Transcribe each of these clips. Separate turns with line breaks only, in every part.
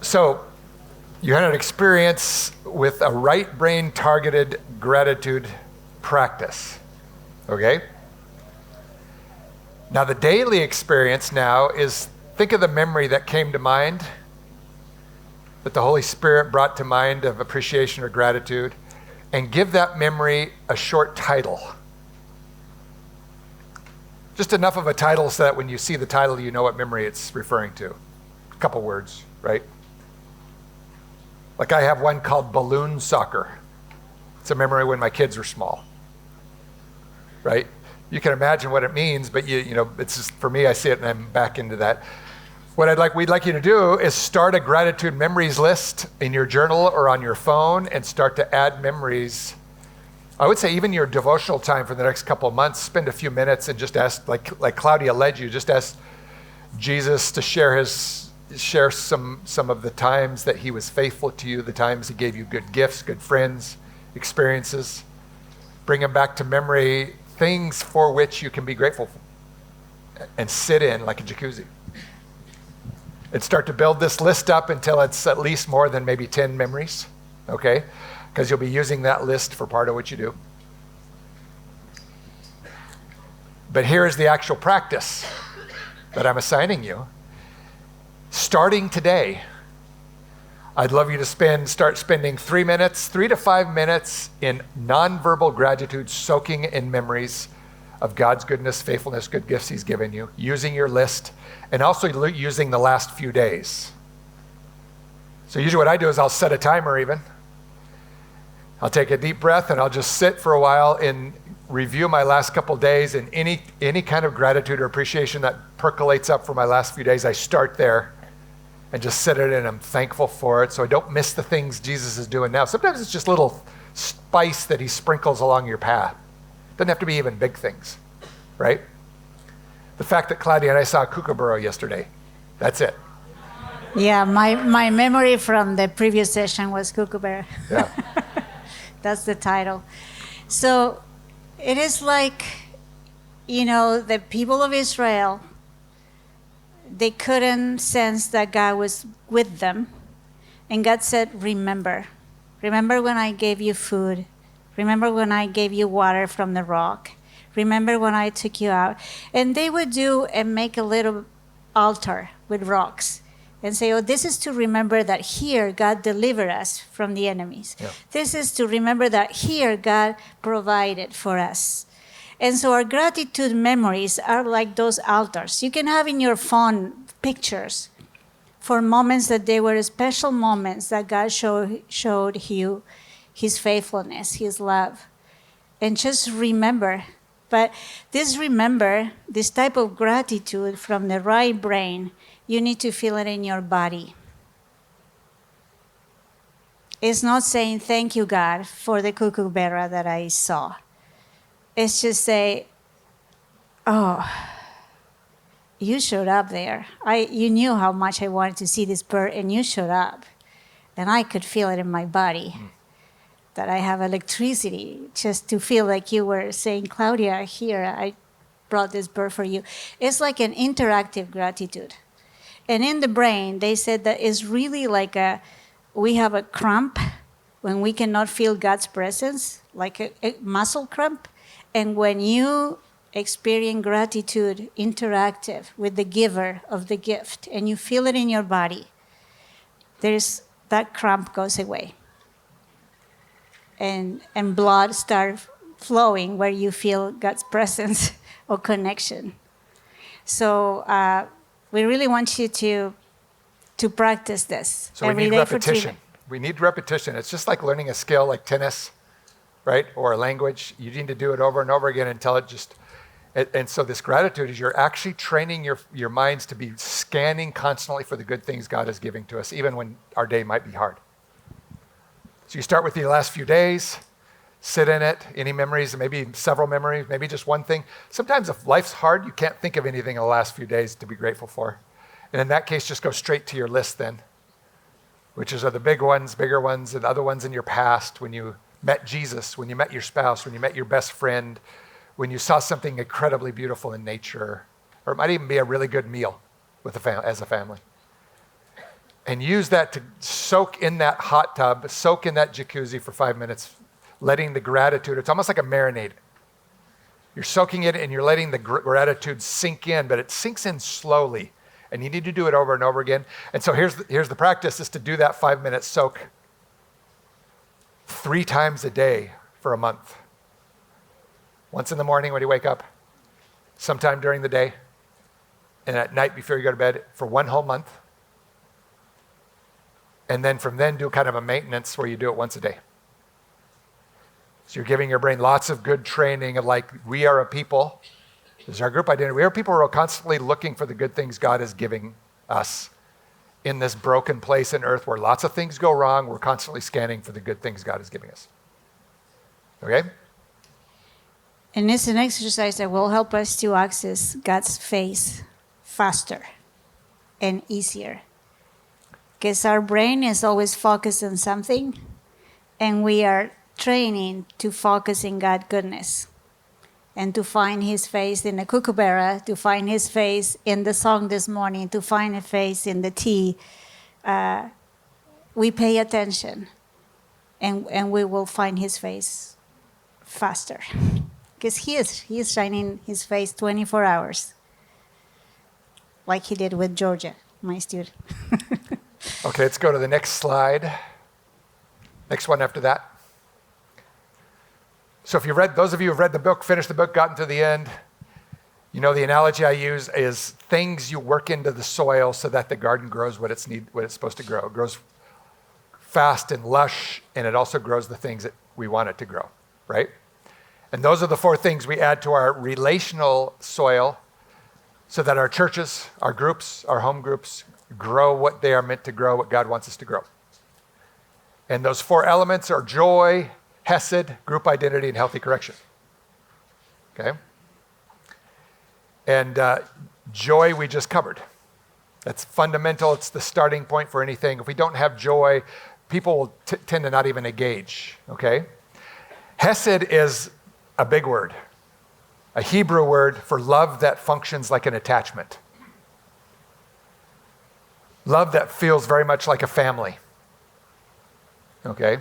So you had an experience with a right brain targeted gratitude practice, okay? Now the daily experience now is, think of the memory that came to mind, that the Holy Spirit brought to mind of appreciation or gratitude, and give that memory a short title. Just enough of a title so that when you see the title, you know what memory it's referring to. A couple words, right? Like I have one called balloon soccer. It's a memory when my kids were small, right? You can imagine what it means, but you know, it's just, for me, I see it and I'm back into that. What we'd like you to do is start a gratitude memories list in your journal or on your phone and start to add memories. I would say even your devotional time for the next couple of months, spend a few minutes and just ask, like Claudia led you, just ask Jesus to share some of the times that he was faithful to you, the times he gave you good gifts, good friends, experiences. Bring them back to memory, things for which you can be grateful for, and sit in like a jacuzzi. And start to build this list up until it's at least more than maybe 10 memories, okay? Because you'll be using that list for part of what you do. But here's the actual practice that I'm assigning you. Starting today, I'd love you to start spending 3 to 5 minutes in nonverbal gratitude, soaking in memories of God's goodness, faithfulness, good gifts he's given you, using your list, and also using the last few days. So usually what I do is I'll set a timer even. I'll take a deep breath and I'll just sit for a while and review my last couple days, and any kind of gratitude or appreciation that percolates up for my last few days, I start there and just sit it and I'm thankful for it so I don't miss the things Jesus is doing now. Sometimes it's just little spice that he sprinkles along your path. Doesn't have to be even big things, right? The fact that Claudia and I saw a kookaburra yesterday, that's it.
Yeah, my memory from the previous session was kookaburra.
Yeah.
That's the title. So it is like, the people of Israel, they couldn't sense that God was with them. And God said, remember when I gave you food. Remember when I gave you water from the rock. Remember when I took you out. And they would do and make a little altar with rocks and say, oh, this is to remember that here God delivered us from the enemies. Yeah. This is to remember that here God provided for us. And so our gratitude memories are like those altars. You can have in your phone pictures for moments that they were special moments that God showed you his faithfulness, his love. And just remember. But this type of gratitude from the right brain, you need to feel it in your body. It's not saying, thank you, God, for the kookaburra that I saw. It's just say, oh, you showed up there. You knew how much I wanted to see this bird, and you showed up. And I could feel it in my body. That I have electricity, just to feel like you were saying, Claudia, here, I brought this bird for you. It's like an interactive gratitude. And in the brain, they said that it's really like we have a cramp when we cannot feel God's presence, like a muscle cramp. And when you experience gratitude interactive with the giver of the gift, and you feel it in your body, that cramp goes away. And blood starts flowing where you feel God's presence or connection. So we really want you to practice this.
So we need repetition. We need repetition. It's just like learning a skill like tennis, right? Or a language. You need to do it over and over again until it just... And so this gratitude is you're actually training your minds to be scanning constantly for the good things God is giving to us, even when our day might be hard. So you start with the last few days, sit in it, any memories, maybe several memories, maybe just one thing. Sometimes if life's hard, you can't think of anything in the last few days to be grateful for. And in that case, just go straight to your list then, which are the bigger ones, and other ones in your past, when you met Jesus, when you met your spouse, when you met your best friend, when you saw something incredibly beautiful in nature, or it might even be a really good meal as a family. and use that to soak in that hot tub, soak in that jacuzzi for 5 minutes, letting the gratitude, it's almost like a marinade. You're soaking it and you're letting the gratitude sink in, but it sinks in slowly. And you need to do it over and over again. And so here's the practice, is to do that 5-minute soak 3 times a day for a month. Once in the morning when you wake up, sometime during the day, and at night before you go to bed for 1 whole month. And then from then do kind of a maintenance where you do it once a day. So you're giving your brain lots of good training of like, we are a people. This is our group identity. We are people who are constantly looking for the good things God is giving us in this broken place in earth where lots of things go wrong. We're constantly scanning for the good things God is giving us. Okay?
And it's an exercise that will help us to access God's face faster and easier. Because our brain is always focused on something, and we are training to focus in God's goodness and to find his face in the kookaburra, to find his face in the song this morning, to find his face in the tea. We pay attention, and we will find his face faster. Because he is shining his face 24 hours, like he did with Georgia, my student.
Okay, let's go to the next slide. Next one after that. So if those of you who've read the book, finished the book, gotten to the end, you know the analogy I use is things you work into the soil so that the garden grows what it's supposed to grow. It grows fast and lush, and it also grows the things that we want it to grow, right? And those are the 4 things we add to our relational soil so that our churches, our groups, our home groups grow what they are meant to grow, what God wants us to grow. And those 4 elements are joy, hesed, group identity, and healthy correction. Okay? And joy we just covered. That's fundamental. It's the starting point for anything. If we don't have joy, people will tend to not even engage. Okay? Hesed is a big word, a Hebrew word for love that functions like an attachment. Love that feels very much like a family. Okay?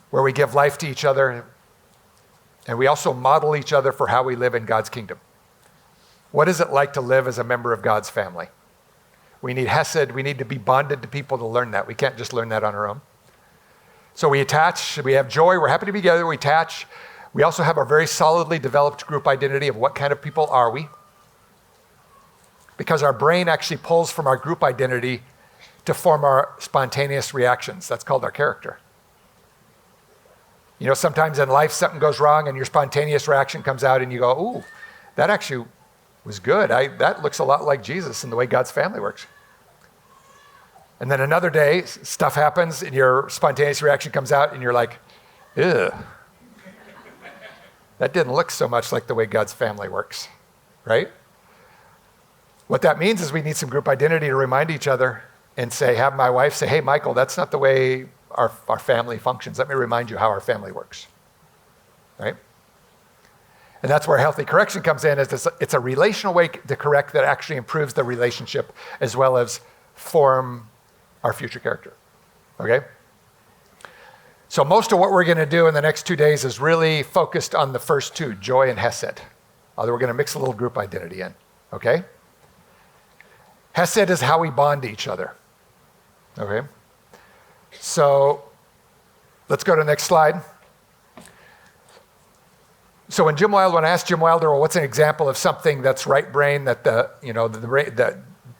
Where we give life to each other, and we also model each other for how we live in God's kingdom. What is it like to live as a member of God's family? We need hesed. We need to be bonded to people to learn that. We can't just learn that on our own. So we attach. We have joy. We're happy to be together. We attach. We also have a very solidly developed group identity of what kind of people are we. Because our brain actually pulls from our group identity to form our spontaneous reactions. That's called our character. You know, sometimes in life something goes wrong and your spontaneous reaction comes out and you go, ooh, that actually was good. That looks a lot like Jesus and the way God's family works. And then another day, stuff happens and your spontaneous reaction comes out and you're like, ew. That didn't look so much like the way God's family works, right? What that means is we need some group identity to remind each other and have my wife say, hey, Michael, that's not the way our family functions. Let me remind you how our family works, right? And that's where healthy correction comes in. It's a relational way to correct that actually improves the relationship as well as form our future character, okay? So most of what we're going to do in the next 2 days is really focused on the first 2, joy and hesed. Although we're going to mix a little group identity in, okay? Hesed is how we bond to each other, okay? So let's go to the next slide. So when I asked Jim Wilder, well, what's an example of something that's right brain that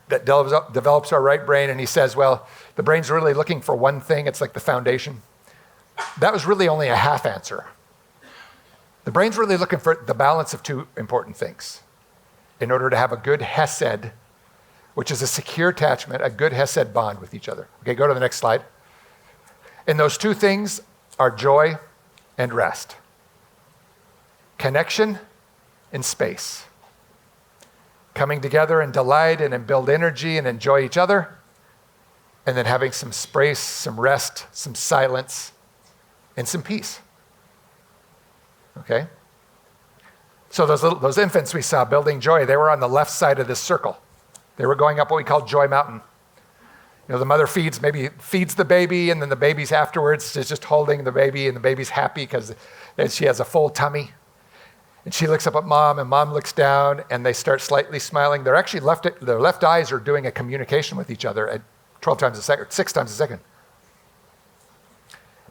develops our right brain, and he says, well, the brain's really looking for one thing. It's like the foundation. That was really only a half answer. The brain's really looking for the balance of 2 important things in order to have a good hesed, which is a secure attachment, a good hesed bond with each other. Okay, go to the next slide. And those 2 things are joy and rest. Connection and space. Coming together and delight and build energy and enjoy each other. And then having some space, some rest, some silence, and some peace. Okay? So those infants we saw building joy, they were on the left side of this circle. They were going up what we call Joy Mountain. The mother maybe feeds the baby, and then the baby's afterwards is just holding the baby, and the baby's happy because she has a full tummy. And she looks up at mom, and mom looks down, and they start slightly smiling. They're actually their left eyes are doing a communication with each other at 12 times a second, 6 times a second.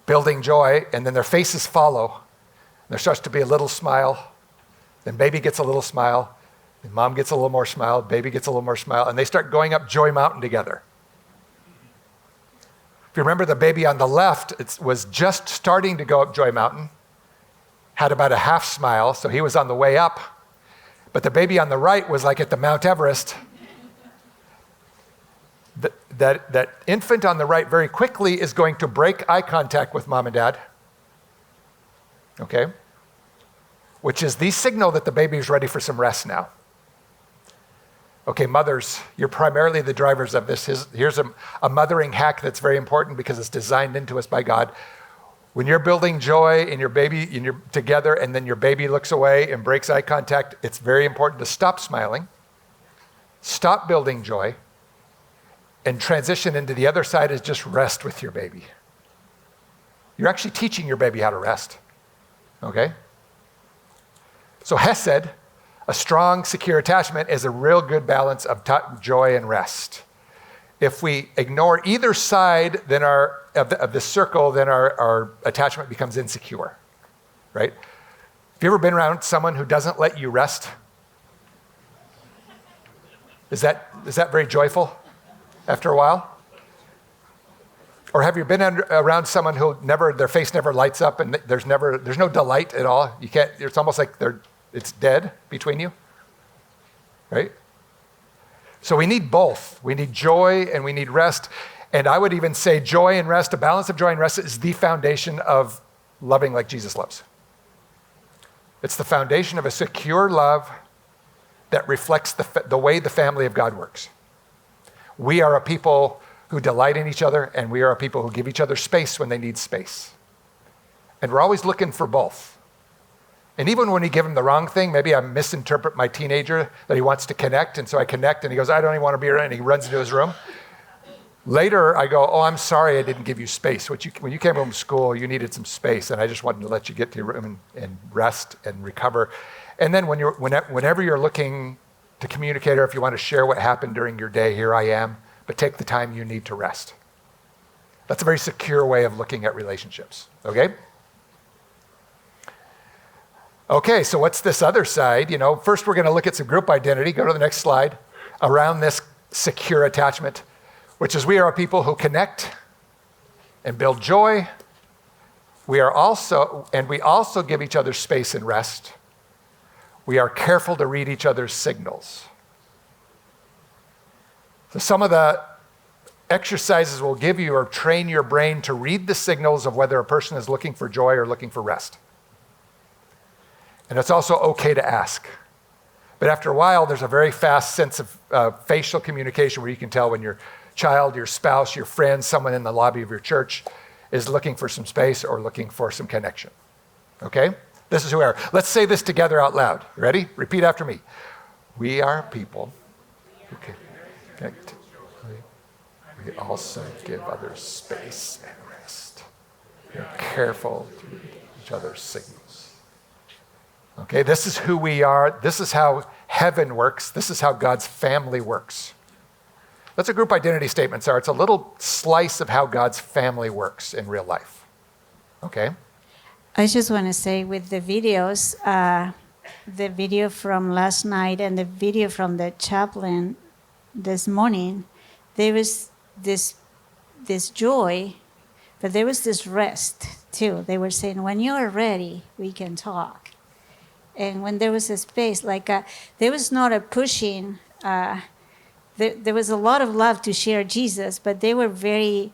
Building joy, and then their faces follow. There starts to be a little smile. Then baby gets a little smile. Then mom gets a little more smile. Baby gets a little more smile. And they start going up Joy Mountain together. If you remember, the baby on the left was just starting to go up Joy Mountain, had about a half smile, so he was on the way up. But the baby on the right was like at the Mount Everest. That infant on the right very quickly is going to break eye contact with mom and dad. Okay? Which is the signal that the baby is ready for some rest now. Okay, mothers, you're primarily the drivers of this. Here's a mothering hack that's very important because it's designed into us by God. When you're building joy in your baby, and you're together, and then your baby looks away and breaks eye contact, it's very important to stop smiling, stop building joy, and transition into the other side is just rest with your baby. You're actually teaching your baby how to rest. Okay? So Hesed, a strong, secure attachment, is a real good balance of joy and rest. If we ignore either side of the circle, then our attachment becomes insecure, right? Have you ever been around someone who doesn't let you rest? Is that very joyful after a while? Or have you been around someone who their face never lights up and there's no delight at all? It's almost like it's dead between you, right? So we need both. We need joy and we need rest. And I would even say joy and rest, a balance of joy and rest is the foundation of loving like Jesus loves. It's the foundation of a secure love that reflects the way the family of God works. We are a people who delight in each other, and we are a people who give each other space when they need space. And we're always looking for both. And even when we give him the wrong thing, maybe I misinterpret my teenager that he wants to connect, and so I connect, and he goes, I don't even want to be around, and he runs into his room. Later, I go, I'm sorry I didn't give you space. When you came home from school, you needed some space, and I just wanted to let you get to your room and rest and recover. And then whenever you're looking to communicate, or if you want to share what happened during your day, here I am, but take the time you need to rest. That's a very secure way of looking at relationships, okay? Okay, so what's this other side? First we're going to look at some group identity. Go to the next slide. Around this secure attachment, which is we are a people who connect and build joy. We also give each other space and rest. We are careful to read each other's signals. So some of the exercises we'll give you are train your brain to read the signals of whether a person is looking for joy or looking for rest. And it's also okay to ask. But after a while, there's a very fast sense of facial communication where you can tell when your child, your spouse, your friend, someone in the lobby of your church is looking for some space or looking for some connection. Okay? This is who we are. Let's say this together out loud. Ready? Repeat after me. We are people who connect. We also give others space and rest. We're careful to read each other's signals. Okay, this is who we are. This is how heaven works. This is how God's family works. That's what group identity statements are. It's a little slice of how God's family works in real life. Okay?
I just want to say with the videos, the video from last night and the video from the chaplain this morning, there was this joy, but there was this rest too. They were saying, when you are ready, we can talk. And when there was a space, there was not a pushing. There was a lot of love to share Jesus, but they were very.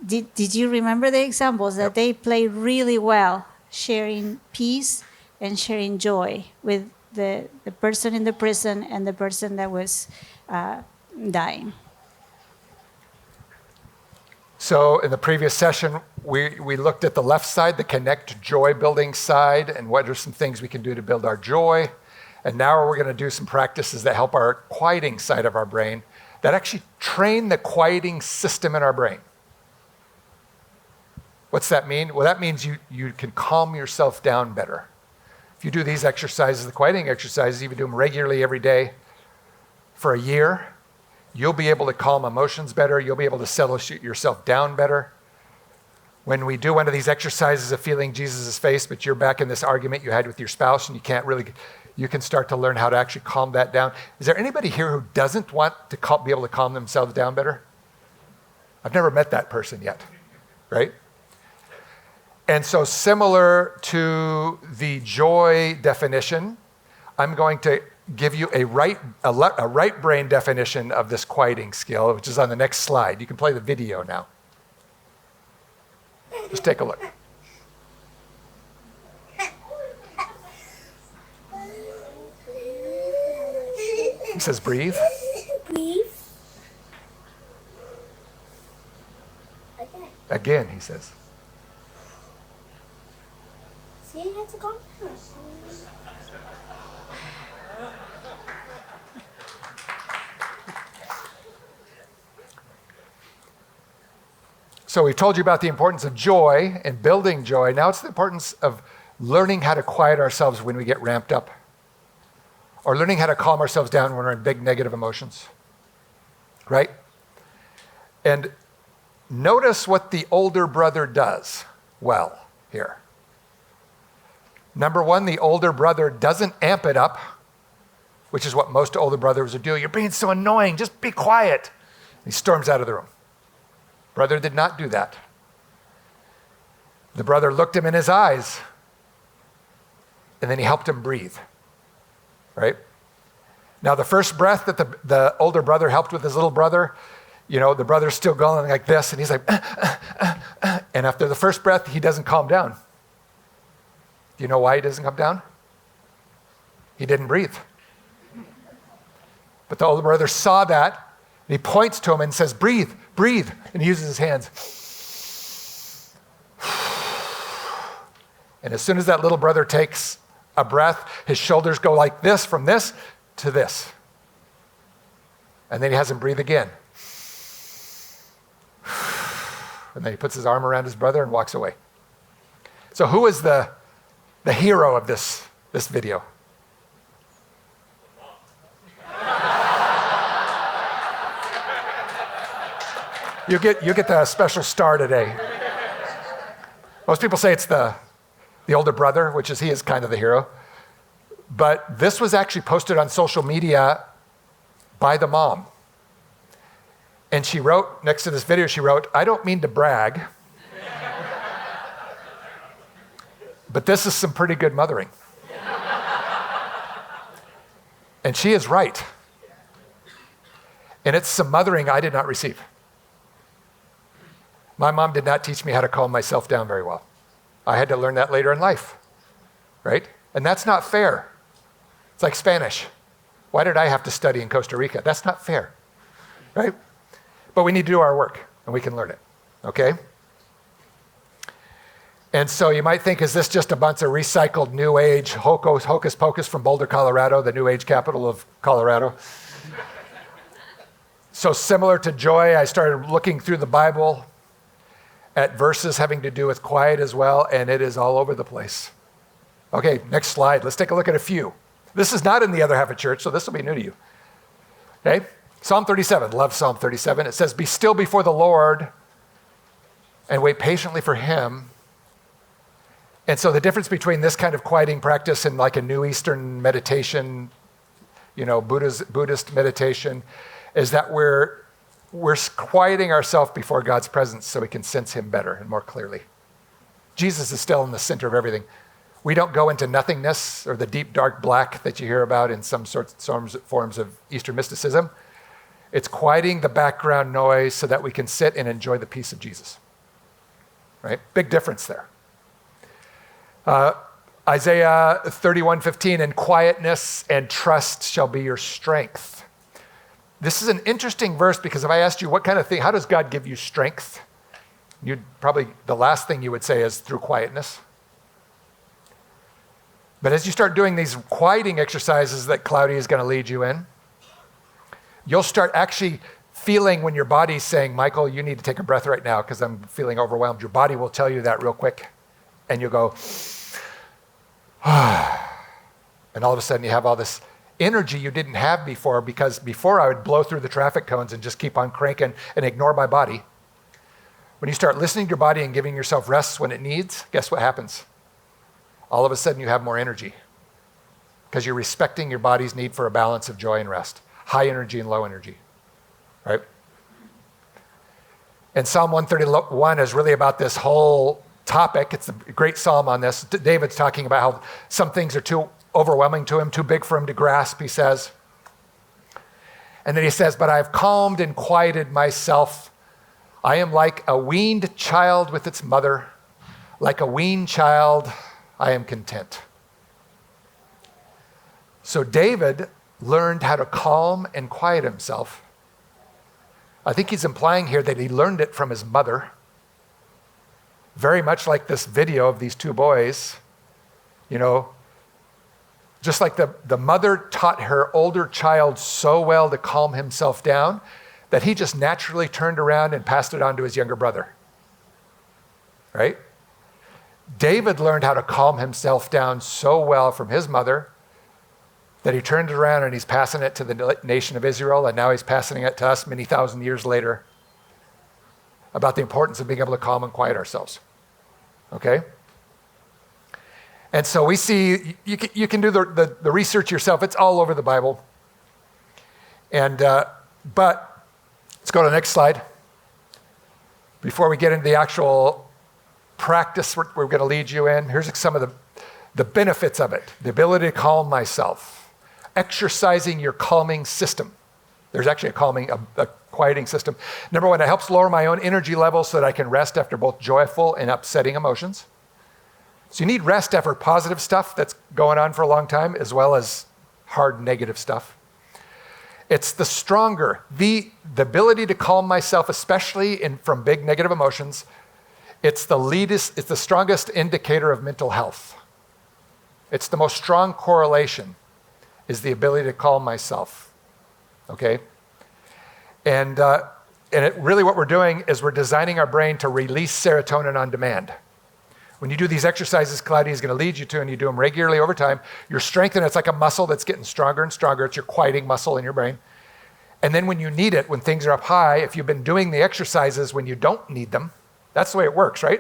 Did you remember the examples that they played really well, sharing peace and sharing joy with the person in the prison and the person that was dying?
So in the previous session, we looked at the left side, the connect joy building side, and what are some things we can do to build our joy. And now we're going to do some practices that help our quieting side of our brain, that actually train the quieting system in our brain. What's that mean? Well, that means you can calm yourself down better. If you do these exercises, the quieting exercises, if you do them regularly every day for a year, you'll be able to calm emotions better. You'll be able to settle yourself down better. When we do one of these exercises of feeling Jesus' face, but you're back in this argument you had with your spouse and you can start to learn how to actually calm that down. Is there anybody here who doesn't want to be able to calm themselves down better? I've never met that person yet, right? And so similar to the joy definition, I'm going to give you a right brain definition of this quieting skill, which is on the next slide. You can play the video now. Just take a look. He says, breathe.
Breathe.
Again, he says.
See, it's a gone.
So we've told you about the importance of joy and building joy. Now it's the importance of learning how to quiet ourselves when we get ramped up, or learning how to calm ourselves down when we're in big negative emotions, right? And notice what the older brother does well here. Number one, the older brother doesn't amp it up, which is what most older brothers would do. You're being so annoying, just be quiet. He storms out of the room. Brother did not do that. The brother looked him in his eyes, and then he helped him breathe, right? Now, the first breath that the older brother helped with his little brother, the brother's still going like this, and he's like, and after the first breath, he doesn't calm down. Do you know why he doesn't come down? He didn't breathe. But the older brother saw that, and he points to him and says, breathe, breathe, and he uses his hands. And as soon as that little brother takes a breath, his shoulders go like this, from this to this. And then he has him breathe again. And then he puts his arm around his brother and walks away. So who is the hero of this video? You get the special star today. Most people say it's the older brother, he is kind of the hero. But this was actually posted on social media by the mom. And she wrote, next to this video, she wrote, I don't mean to brag, but this is some pretty good mothering. And she is right. And it's some mothering I did not receive. My mom did not teach me how to calm myself down very well. I had to learn that later in life, right? And that's not fair. It's like Spanish. Why did I have to study in Costa Rica? That's not fair, right? But we need to do our work, and we can learn it, okay? And so you might think, is this just a bunch of recycled New Age hocus pocus from Boulder, Colorado, the New Age capital of Colorado? So similar to joy, I started looking through the Bible at verses having to do with quiet as well, and it is all over the place. Okay, next slide. Let's take a look at a few. This is not in the other half of church, so this will be new to you. Okay, Psalm 37. Love Psalm 37. It says, be still before the Lord and wait patiently for him. And so the difference between this kind of quieting practice and like a New Eastern meditation, Buddhist meditation, is that we're quieting ourselves before God's presence so we can sense him better and more clearly. Jesus is still in the center of everything. We don't go into nothingness or the deep, dark black that you hear about in some forms of Eastern mysticism. It's quieting the background noise so that we can sit and enjoy the peace of Jesus. Right? Big difference there. Isaiah 31:15, and quietness and trust shall be your strength. This is an interesting verse because if I asked you how does God give you strength? The last thing you would say is through quietness. But as you start doing these quieting exercises that Claudia is going to lead you in, You'll start actually feeling when your body's saying, Michael, you need to take a breath right now because I'm feeling overwhelmed. Your body will tell you that real quick. And you'll go, and all of a sudden you have all this energy you didn't have before, because before I would blow through the traffic cones and just keep on cranking and ignore my body. When you start listening to your body and giving yourself rest when it needs, guess what happens? All of a sudden you have more energy because you're respecting your body's need for a balance of joy and rest, high energy and low energy, right? And Psalm 131 is really about this whole topic. It's a great psalm on this. David's talking about how some things are too overwhelming to him, too big for him to grasp, he says. And then he says, but I have calmed and quieted myself. I am like a weaned child with its mother. Like a weaned child, I am content. So David learned how to calm and quiet himself. I think he's implying here that he learned it from his mother. Very much like this video of these two boys, just like the mother taught her older child so well to calm himself down that he just naturally turned around and passed it on to his younger brother, right? David learned how to calm himself down so well from his mother that he turned it around and he's passing it to the nation of Israel, and now he's passing it to us many thousand years later about the importance of being able to calm and quiet ourselves, okay? And so we see, you can do the research yourself. It's all over the Bible. And but let's go to the next slide. Before we get into the actual practice we're going to lead you in, here's some of the benefits of it. The ability to calm myself. Exercising your calming system. There's actually a quieting system. Number one, it helps lower my own energy levels so that I can rest after both joyful and upsetting emotions. So you need rest after positive stuff that's going on for a long time, as well as hard negative stuff. It's the stronger, the ability to calm myself, especially from big negative emotions. It's the strongest indicator of mental health. It's the most strong correlation, is the ability to calm myself, okay? And really what we're doing is we're designing our brain to release serotonin on demand. When you do these exercises Claudia is going to lead you to, and you do them regularly over time, you're strengthening. It's like a muscle that's getting stronger and stronger. It's your quieting muscle in your brain. And then when you need it, when things are up high, if you've been doing the exercises when you don't need them, that's the way it works, right?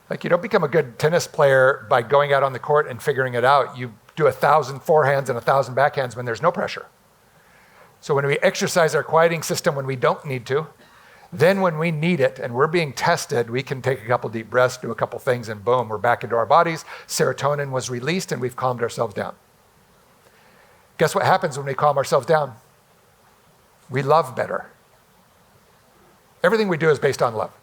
Like you don't become a good tennis player by going out on the court and figuring it out. You do 1,000 forehands and 1,000 backhands when there's no pressure. So when we exercise our quieting system when we don't need to, then when we need it and we're being tested, we can take a couple deep breaths, do a couple things, and boom, we're back into our bodies. Serotonin was released and we've calmed ourselves down. Guess what happens when we calm ourselves down? We love better. Everything we do is based on love.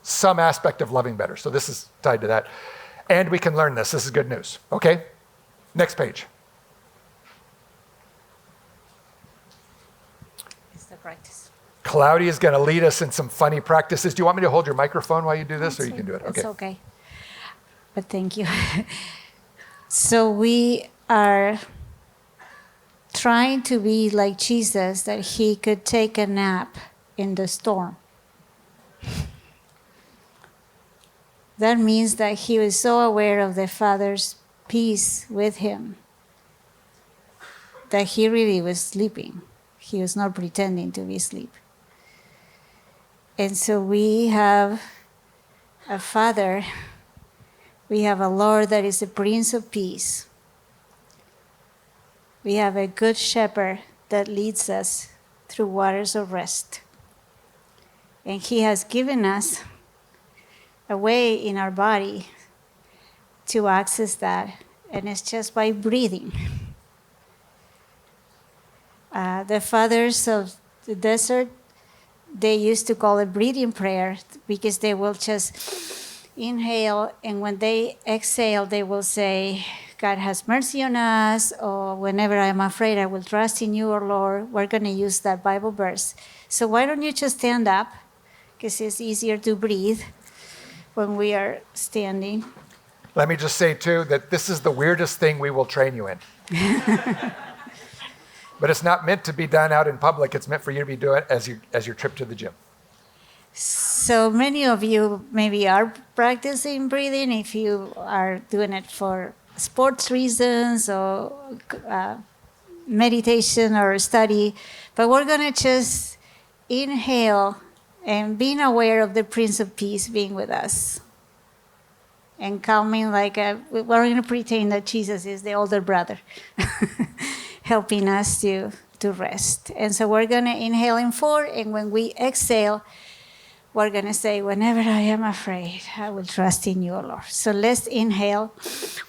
Some aspect of loving better. So this is tied to that. And we can learn this. This is good news. Okay? Next page.
It's the practice.
Claudia is going to lead us in some funny practices. Do you want me to hold your microphone while you do this, or you can do it? Okay.
It's okay. But thank you. So we are trying to be like Jesus, that he could take a nap in the storm. That means that he was so aware of the Father's peace with him that he really was sleeping. He was not pretending to be asleep. And so we have a Father, we have a Lord that is the Prince of Peace. We have a good shepherd that leads us through waters of rest. And he has given us a way in our body to access that, and it's just by breathing. The fathers of the desert, they used to call it breathing prayer, because they will just inhale, and when they exhale, they will say, God has mercy on us, or whenever I'm afraid, I will trust in you, or Lord. We're going to use that Bible verse. So why don't you just stand up, because it's easier to breathe when we are standing.
Let me just say, too, that this is the weirdest thing we will train you in. But it's not meant to be done out in public. It's meant for you to be doing it as your trip to the gym.
So many of you maybe are practicing breathing if you are doing it for sports reasons or meditation or study. But we're going to just inhale and being aware of the Prince of Peace being with us. And coming we're going to pretend that Jesus is the older brother, helping us to rest. And so we're going to inhale in 4, and when we exhale, we're going to say, whenever I am afraid, I will trust in you, O Lord. So let's inhale.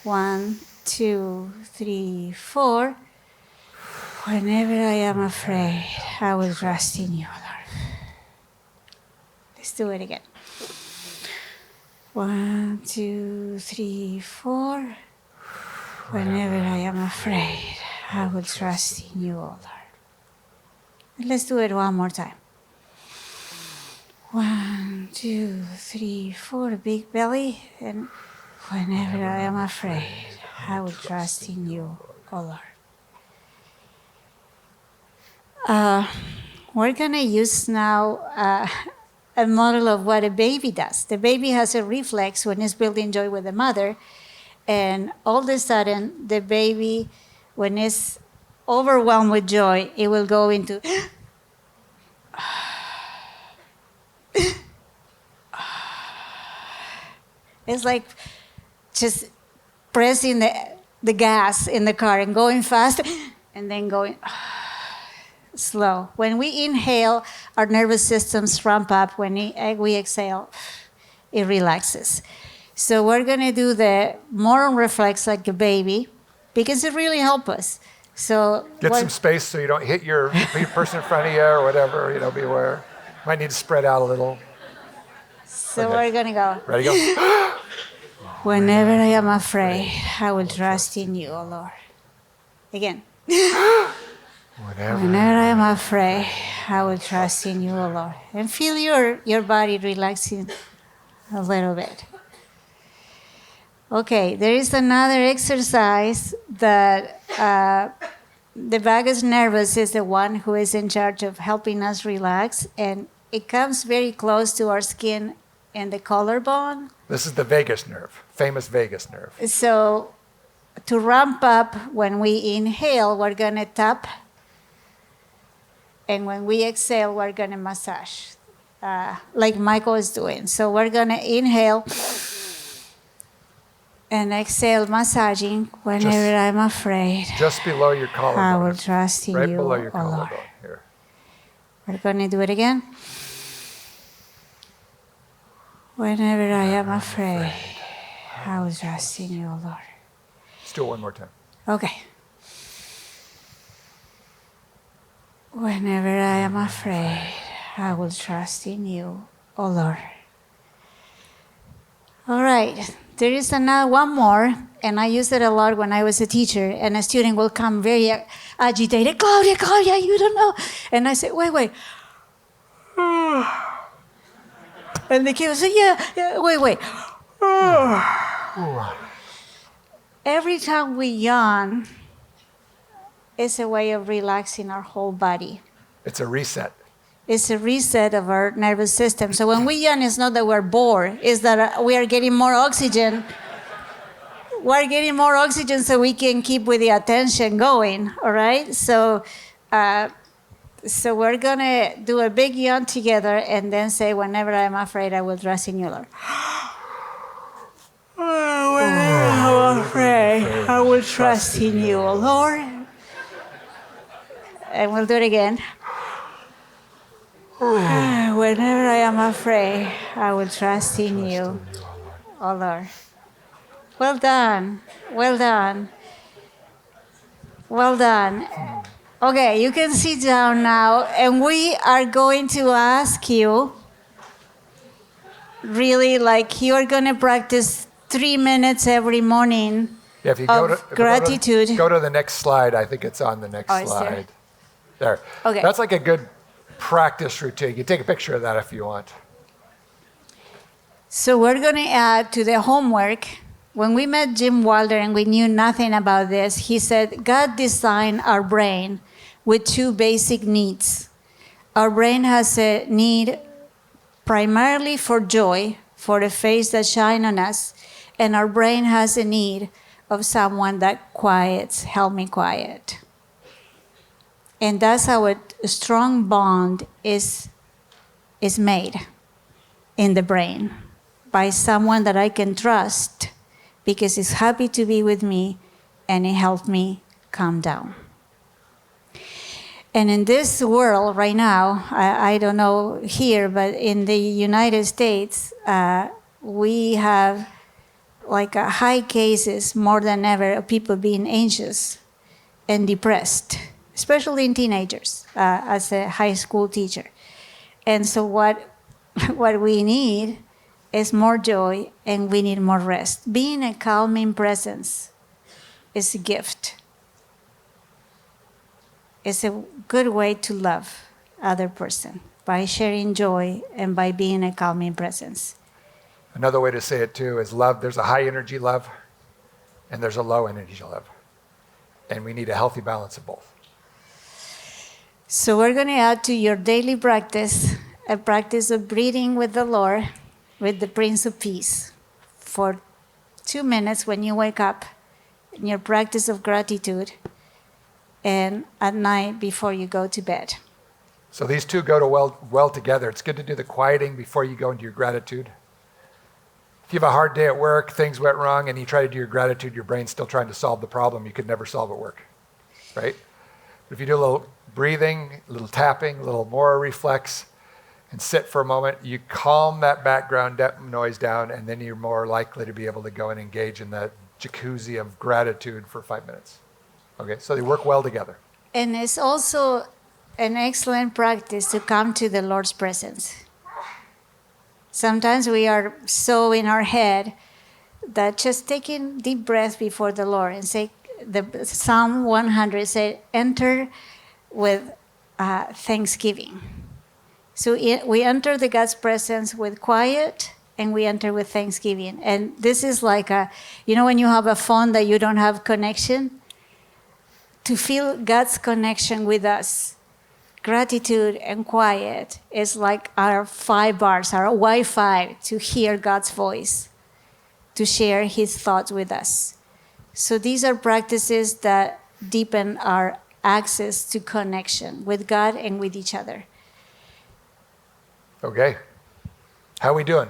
1, 2, 3, 4. Whenever I am afraid, I will trust in you, O Lord. Let's do it again. 1, 2, 3, 4. Whenever I am afraid, I will trust in you, O Lord. Let's do it one more time. 1, 2, 3, 4. Big belly. And whenever I am afraid, I will trust in you, O Lord. We're going to use now a model of what a baby does. The baby has a reflex when it's building joy with the mother, and all of a sudden, the baby, when it's overwhelmed with joy, it will go into it's like just pressing the gas in the car and going fast and then going slow. When we inhale, our nervous systems ramp up. When we exhale, it relaxes. So we're going to do the more reflex like a baby because it really helps us. So
get some space so you don't hit your person in front of you or whatever. Be aware. Might need to spread out a little.
So we're going to go.
Ready, go.
Whenever I am afraid, I will trust in you, O Lord. Again. Whenever I am afraid, I will trust in you, O Lord. And feel your body relaxing a little bit. Okay, there is another exercise that the vagus nervus is the one who is in charge of helping us relax, and it comes very close to our skin and the collarbone.
This is the vagus nerve, famous vagus nerve.
So to ramp up, when we inhale, we're going to tap. And when we exhale, we're going to massage, like Michael is doing. So we're going to inhale and exhale, massaging. Whenever I'm afraid,
just below your collarbone.
I will trust in
right
you,
below your
O Lord.
collarbone. Here.
We're going to do it again. Whenever I am afraid, I will trust in you, O Lord.
Let's do it one more time.
Okay. Whenever I am afraid, I will trust in you, O Lord. All right. There is one more, and I used it a lot when I was a teacher, and a student will come very agitated. Claudia, you don't know. And I say, wait. And the kid will say, yeah, wait. Every time we yawn, it's a way of relaxing our whole body.
It's a reset.
It's a reset of our nervous system. So when we yawn, it's not that we're bored. It's that we are getting more oxygen. We're getting more oxygen so we can keep with the attention going, all right? So we're going to do a big yawn together and then say, whenever I'm afraid, I will trust in you, Lord. Whenever I'm afraid, I will trust in you, Lord. And we'll do it again. Whenever I am afraid, I will trust in you, O Lord. Well done. Okay, you can sit down now, and we are going to ask you, really, like you are going to practice 3 minutes every morning
if you
gratitude.
Go to the next slide. I think it's on the next slide. There.
Okay.
That's like a good practice routine. You can take a picture of that if you want.
So we're going to add to the homework. When we met Jim Wilder and we knew nothing about this, he said, God designed our brain with two basic needs. Our brain has a need primarily for joy, for the face that shines on us, and our brain has a need of someone that quiets, help me quiet. And that's how a strong bond is made in the brain, by someone that I can trust because he's happy to be with me and he helped me calm down. And in this world right now, I don't know here, but in the United States, we have like high cases more than ever of people being anxious and depressed, especially in teenagers, as a high school teacher. And so what we need is more joy, and we need more rest. Being a calming presence is a gift. It's a good way to love other person, by sharing joy and by being a calming presence.
Another way to say it too is love. There's a high energy love and there's a low energy love. And we need a healthy balance of both.
So we're going to add to your daily practice a practice of breathing with the Lord, with the Prince of Peace, for 2 minutes when you wake up, in your practice of gratitude, and at night before you go to bed.
So these two go to well together. It's good to do the quieting before you go into your gratitude. If you have a hard day at work, things went wrong, and you try to do your gratitude, your brain's still trying to solve the problem. You could never solve at work, right? But if you do a little breathing, a little tapping, a little more reflex, and sit for a moment, you calm that background noise down, and then you're more likely to be able to go and engage in that jacuzzi of gratitude for 5 minutes. Okay, so they work well together.
And it's also an excellent practice to come to the Lord's presence. Sometimes we are so in our head that just taking deep breath before the Lord and say, the Psalm 100 said, enter with thanksgiving. So we enter the God's presence with quiet, and we enter with thanksgiving. And this is like when you have a phone that you don't have connection, to feel God's connection with us, gratitude and quiet is like our 5 bars, our Wi-Fi to hear God's voice, to share his thoughts with us. So these are practices that deepen our access to connection with God and with each other.
Okay. How are we doing?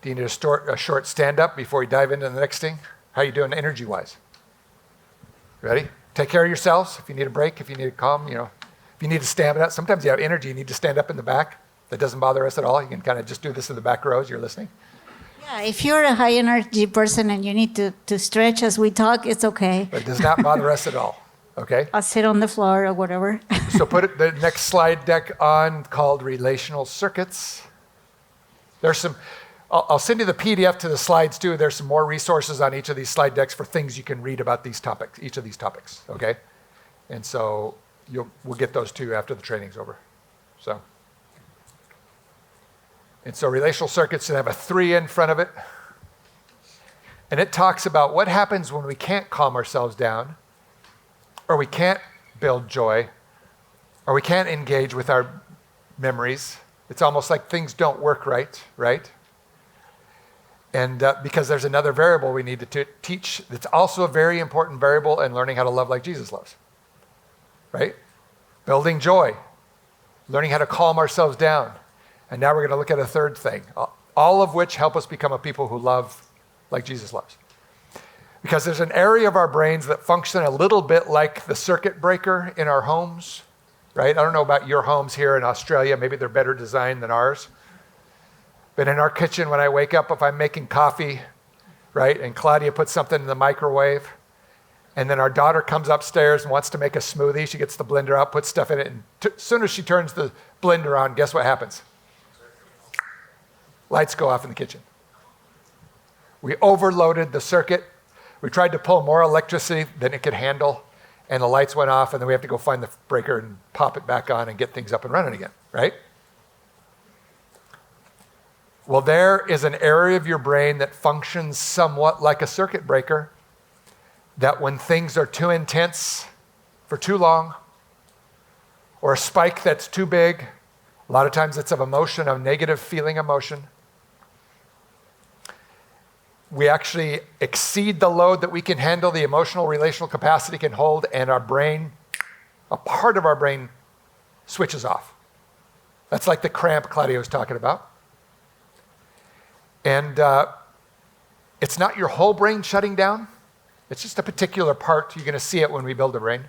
Do you need a short stand-up before we dive into the next thing? How are you doing energy-wise? Ready? Take care of yourselves. If you need a break, if you need to calm, if you need to stand up. Sometimes you have energy, you need to stand up in the back. That doesn't bother us at all. You can kind of just do this in the back rows. You're listening.
Yeah, if you're a high energy person and you need to stretch as we talk, it's okay.
But it does not bother us at all. Okay?
I'll sit on the floor or whatever.
So put the next slide deck on, called Relational Circuits. There's some, I'll send you the PDF to the slides too. There's some more resources on each of these slide decks for things you can read about these topics, each of these topics, okay? And so we'll get those too after the training's over. And so Relational Circuits should have a 3 in front of it. And it talks about what happens when we can't calm ourselves down, or we can't build joy, or we can't engage with our memories. It's almost like things don't work right? And because there's another variable we need to teach that's also a very important variable in learning how to love like Jesus loves, right? Building joy, learning how to calm ourselves down. And now we're going to look at a third thing, all of which help us become a people who love like Jesus loves. Because there's an area of our brains that function a little bit like the circuit breaker in our homes, right? I don't know about your homes here in Australia. Maybe they're better designed than ours. But in our kitchen, when I wake up, if I'm making coffee, right, and Claudia puts something in the microwave, and then our daughter comes upstairs and wants to make a smoothie, she gets the blender out, puts stuff in it, and as soon as she turns the blender on, guess what happens? Lights go off in the kitchen. We overloaded the circuit. We tried to pull more electricity than it could handle, and the lights went off, and then we have to go find the breaker and pop it back on and get things up and running again, right? Well, there is an area of your brain that functions somewhat like a circuit breaker, that when things are too intense, for too long, or a spike that's too big. A lot of times it's of emotion, a negative feeling emotion. We actually exceed the load that we can handle, the emotional, relational capacity can hold, and our brain, a part of our brain, switches off. That's like the cramp Claudia was talking about. And it's not your whole brain shutting down. It's just a particular part. You're going to see it when we build a brain.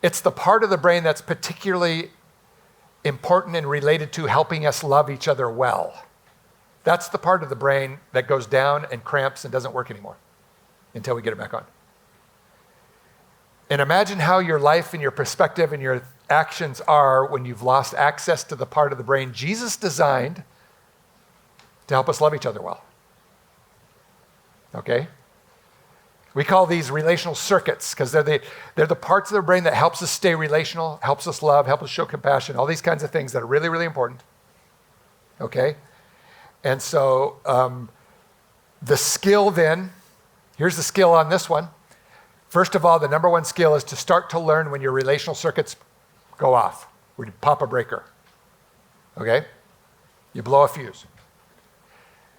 It's the part of the brain that's particularly important and related to helping us love each other well. That's the part of the brain that goes down and cramps and doesn't work anymore until we get it back on. And imagine how your life and your perspective and your actions are when you've lost access to the part of the brain Jesus designed to help us love each other well. Okay? We call these relational circuits because they're the parts of the brain that helps us stay relational, helps us love, helps us show compassion, all these kinds of things that are really, really important. Okay? And so the skill then, here's the skill on this one. First of all, the number one skill is to start to learn when your relational circuits go off, when you pop a breaker. Okay? You blow a fuse.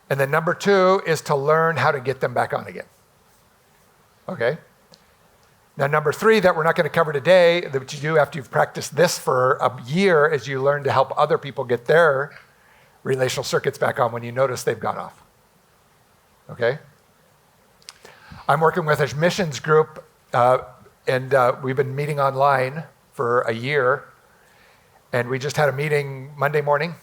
And then number two is to learn how to get them back on again. Okay? Now number three that we're not going to cover today, that you do after you've practiced this for a year, is you learn to help other people get their relational circuits back on when you notice they've gone off. Okay? I'm working with a missions group, and we've been meeting online for a year, and we just had a meeting Monday morning.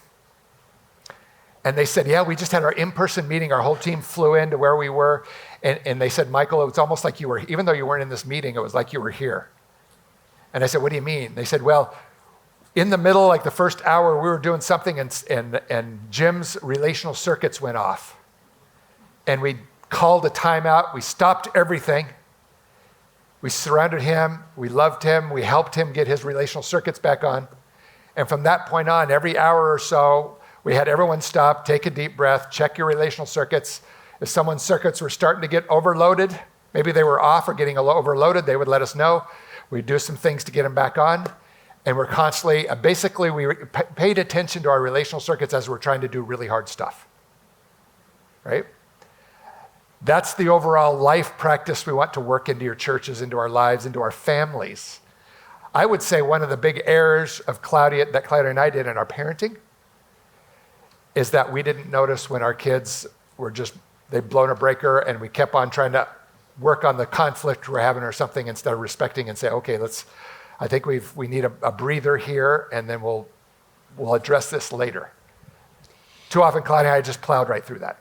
And they said, yeah, we just had our in-person meeting. Our whole team flew into where we were. And they said, Michael, it was almost like you were, even though you weren't in this meeting, it was like you were here. And I said, what do you mean? They said, well, in the middle, like the first hour, we were doing something and Jim's relational circuits went off. And we called a timeout. We stopped everything. We surrounded him. We loved him. We helped him get his relational circuits back on. And from that point on, every hour or so, we had everyone stop, take a deep breath, check your relational circuits. If someone's circuits were starting to get overloaded, maybe they were off or getting overloaded, they would let us know. We'd do some things to get them back on. And we're constantly, basically, we paid attention to our relational circuits as we're trying to do really hard stuff. Right? That's the overall life practice we want to work into your churches, into our lives, into our families. I would say one of the big errors of Claudia and I did in our parenting is that we didn't notice when our kids were they'd blown a breaker and we kept on trying to work on the conflict we're having or something instead of respecting and say, okay, I think we need a breather here and then we'll address this later. Too often, Claudia and I just plowed right through that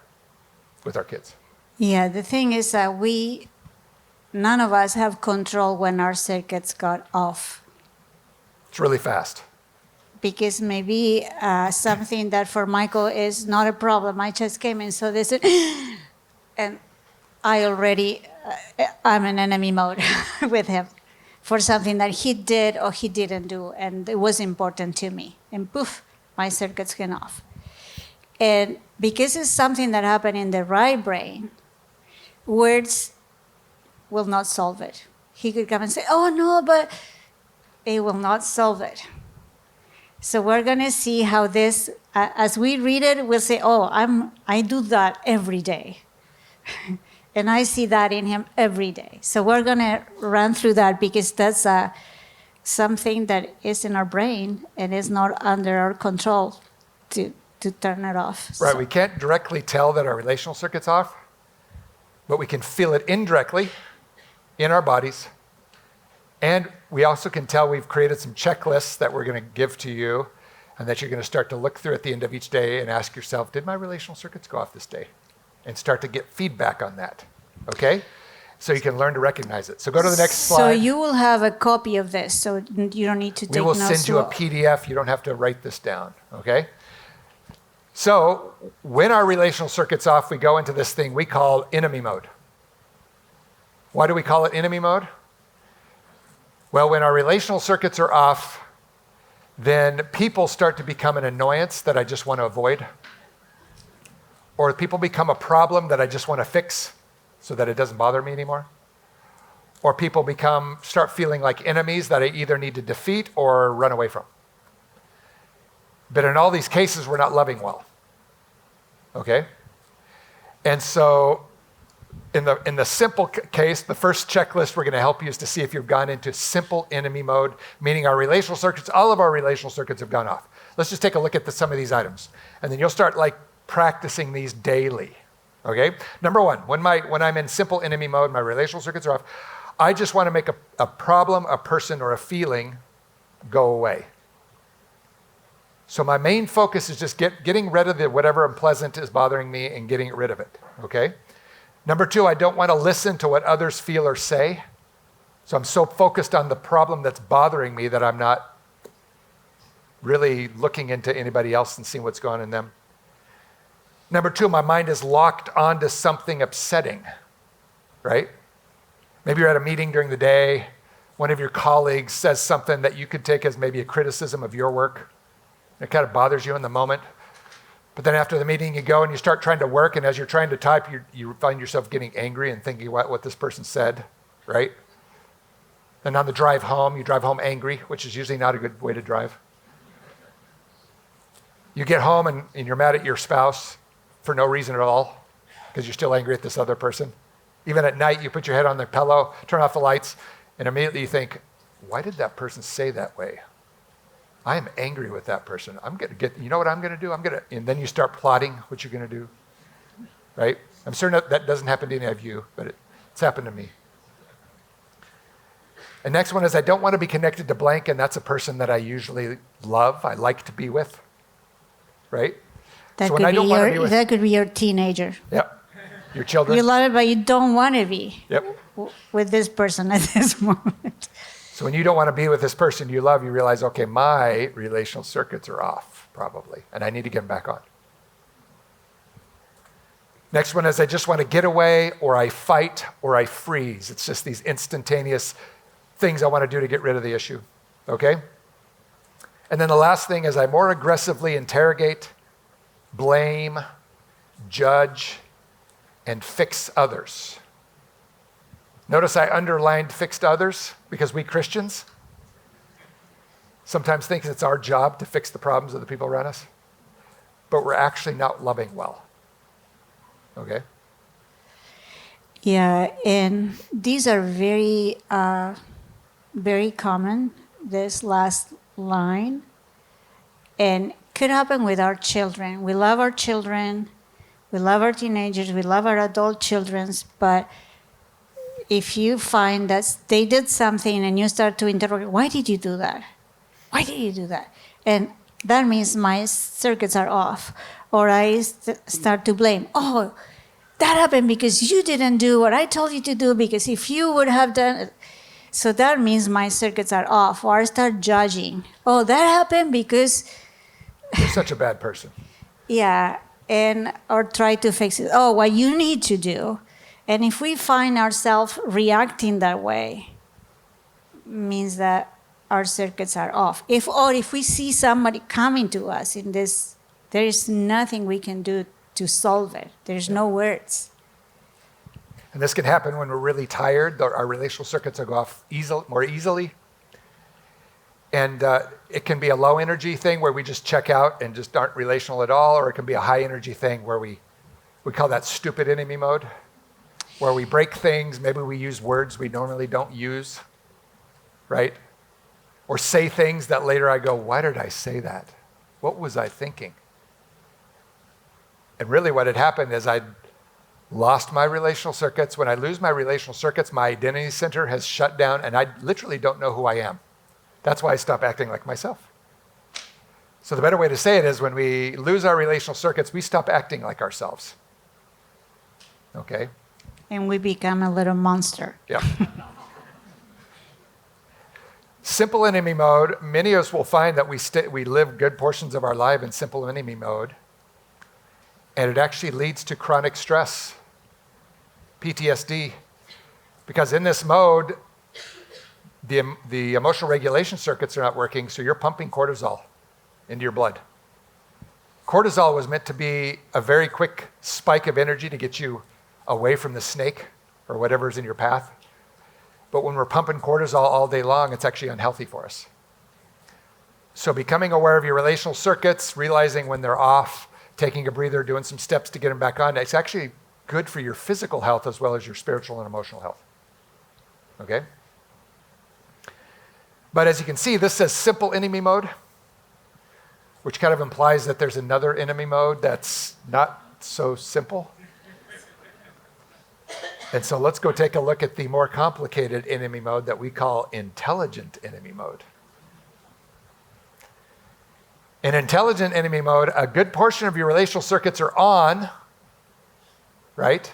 with our kids.
Yeah, the thing is that none of us have control when our circuits got off.
It's really fast.
Because maybe something that for Michael is not a problem. I just came in, so this, and I'm in enemy mode with him for something that he did or he didn't do, and it was important to me. And poof, my circuits went off. And because it's something that happened in the right brain, words will not solve it. He could come and say, oh no, but it will not solve it. So we're going to see how this, as we read it, we'll say, oh, I do that every day. And I see that in him every day. So we're going to run through that because that's something that is in our brain and is not under our control to turn it off.
Right,
So,
we can't directly tell that our relational circuit's off, but we can feel it indirectly in our bodies. And we also can tell we've created some checklists that we're going to give to you and that you're going to start to look through at the end of each day and ask yourself, did my relational circuits go off this day? And start to get feedback on that, okay? So you can learn to recognize it. So go to the next slide.
So you will have a copy of this, so you don't need to take
We will
notes.
send you a PDF. You don't have to write this down, okay? So when our relational circuit's off, we go into this thing we call enemy mode. Why do we call it enemy mode? Well, when our relational circuits are off, then people start to become an annoyance that I just want to avoid. Or people become a problem that I just want to fix so that it doesn't bother me anymore. or people start feeling like enemies that I either need to defeat or run away from. But in all these cases, we're not loving well. Okay? And so in the simple case, the first checklist we're going to help you is to see if you've gone into simple enemy mode, meaning our relational circuits, all of our relational circuits have gone off. Let's just take a look at some of these items. And then you'll start like practicing these daily. Okay? Number one, when I'm in simple enemy mode, my relational circuits are off, I just want to make a problem, a person, or a feeling go away. So my main focus is just getting rid of whatever unpleasant is bothering me and getting rid of it, okay? Number two, I don't want to listen to what others feel or say. So I'm so focused on the problem that's bothering me that I'm not really looking into anybody else and seeing what's going on in them. Number two, my mind is locked onto something upsetting, right? Maybe you're at a meeting during the day, one of your colleagues says something that you could take as maybe a criticism of your work. It kind of bothers you in the moment. But then after the meeting, you go and you start trying to work, and as you're trying to type, you find yourself getting angry and thinking what this person said, right? Then on the drive home, you drive home angry, which is usually not a good way to drive. You get home and you're mad at your spouse for no reason at all, because you're still angry at this other person. Even at night, you put your head on the pillow, turn off the lights, and immediately you think, why did that person say that way? I am angry with that person. I'm going to get, you know what I'm going to do? And then you start plotting what you're going to do, right? I'm certain that doesn't happen to any of you, but it's happened to me. And next one is I don't want to be connected to blank, and that's a person that I usually love, I like to be with, right?
That could be your teenager.
Yep. Your children.
You love it, but you don't want to be with this person at this moment.
So when you don't want to be with this person you love, you realize, okay, my relational circuits are off, probably, and I need to get them back on. Next one is I just want to get away, or I fight, or I freeze. It's just these instantaneous things I want to do to get rid of the issue, okay? And then the last thing is I more aggressively interrogate, blame, judge, and fix others. Notice I underlined fixed others because we Christians sometimes think it's our job to fix the problems of the people around us, but we're actually not loving well. Okay?
Yeah, and these are very, very common, this last line, and could happen with our children. We love our children, we love our teenagers, we love our adult children, but if you find that they did something and you start to interrogate, why did you do that? Why did you do that? And that means my circuits are off. Or I start to blame. Oh, that happened because you didn't do what I told you to do, because if you would have done it. So that means my circuits are off. Or I start judging. Oh, that happened because...
You're such a bad person.
Yeah, or try to fix it. Oh, what you need to do. And if we find ourselves reacting that way, means that our circuits are off. If we see somebody coming to us in this, there is nothing we can do to solve it. There's no words.
And this can happen when we're really tired. Our relational circuits will go off more easily. And it can be a low energy thing where we just check out and just aren't relational at all, or it can be a high energy thing where we call that stupid enemy mode, where we break things, maybe we use words we normally don't use, right? Or say things that later I go, why did I say that? What was I thinking? And really what had happened is I'd lost my relational circuits. When I lose my relational circuits, my identity center has shut down and I literally don't know who I am. That's why I stop acting like myself. So the better way to say it is when we lose our relational circuits, we stop acting like ourselves. Okay?
And we become a little monster.
Yeah. Simple enemy mode, many of us will find that we live good portions of our life in simple enemy mode, and it actually leads to chronic stress, PTSD, because in this mode, the emotional regulation circuits are not working, so you're pumping cortisol into your blood. Cortisol was meant to be a very quick spike of energy to get you away from the snake or whatever's in your path. but when we're pumping cortisol all day long, it's actually unhealthy for us. So becoming aware of your relational circuits, realizing when they're off, taking a breather, doing some steps to get them back on, it's actually good for your physical health as well as your spiritual and emotional health. Okay? But as you can see, this says simple enemy mode, which kind of implies that there's another enemy mode that's not so simple. And so let's go take a look at the more complicated enemy mode that we call intelligent enemy mode. In intelligent enemy mode, a good portion of your relational circuits are on, right?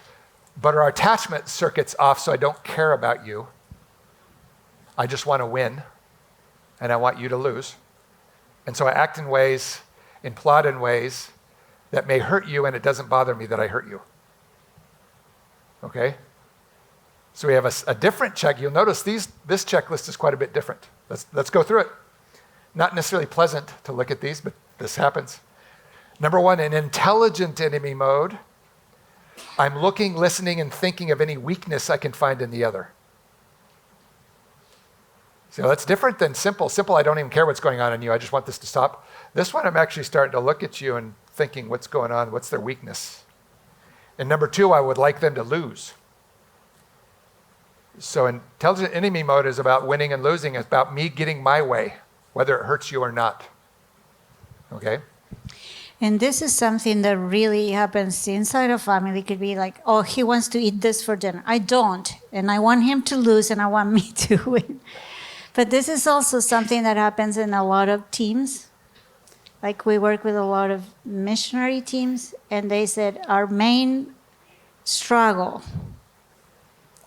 But our attachment circuit's off, so I don't care about you. I just want to win, and I want you to lose. And so I act in ways, and plot in ways that may hurt you, and it doesn't bother me that I hurt you. Okay? So we have a different check. You'll notice this checklist is quite a bit different. Let's go through it. Not necessarily pleasant to look at these, but this happens. Number one, in intelligent enemy mode, I'm looking, listening, and thinking of any weakness I can find in the other. So that's different than simple. Simple, I don't even care what's going on in you. I just want this to stop. This one, I'm actually starting to look at you and thinking what's going on, what's their weakness. And number two, I would like them to lose. So intelligent enemy mode is about winning and losing. It's about me getting my way, whether it hurts you or not. Okay?
And this is something that really happens inside a family. It could be like, oh, he wants to eat this for dinner. I don't. And I want him to lose and I want me to win. But this is also something that happens in a lot of teams. Like we work with a lot of missionary teams, and they said our main struggle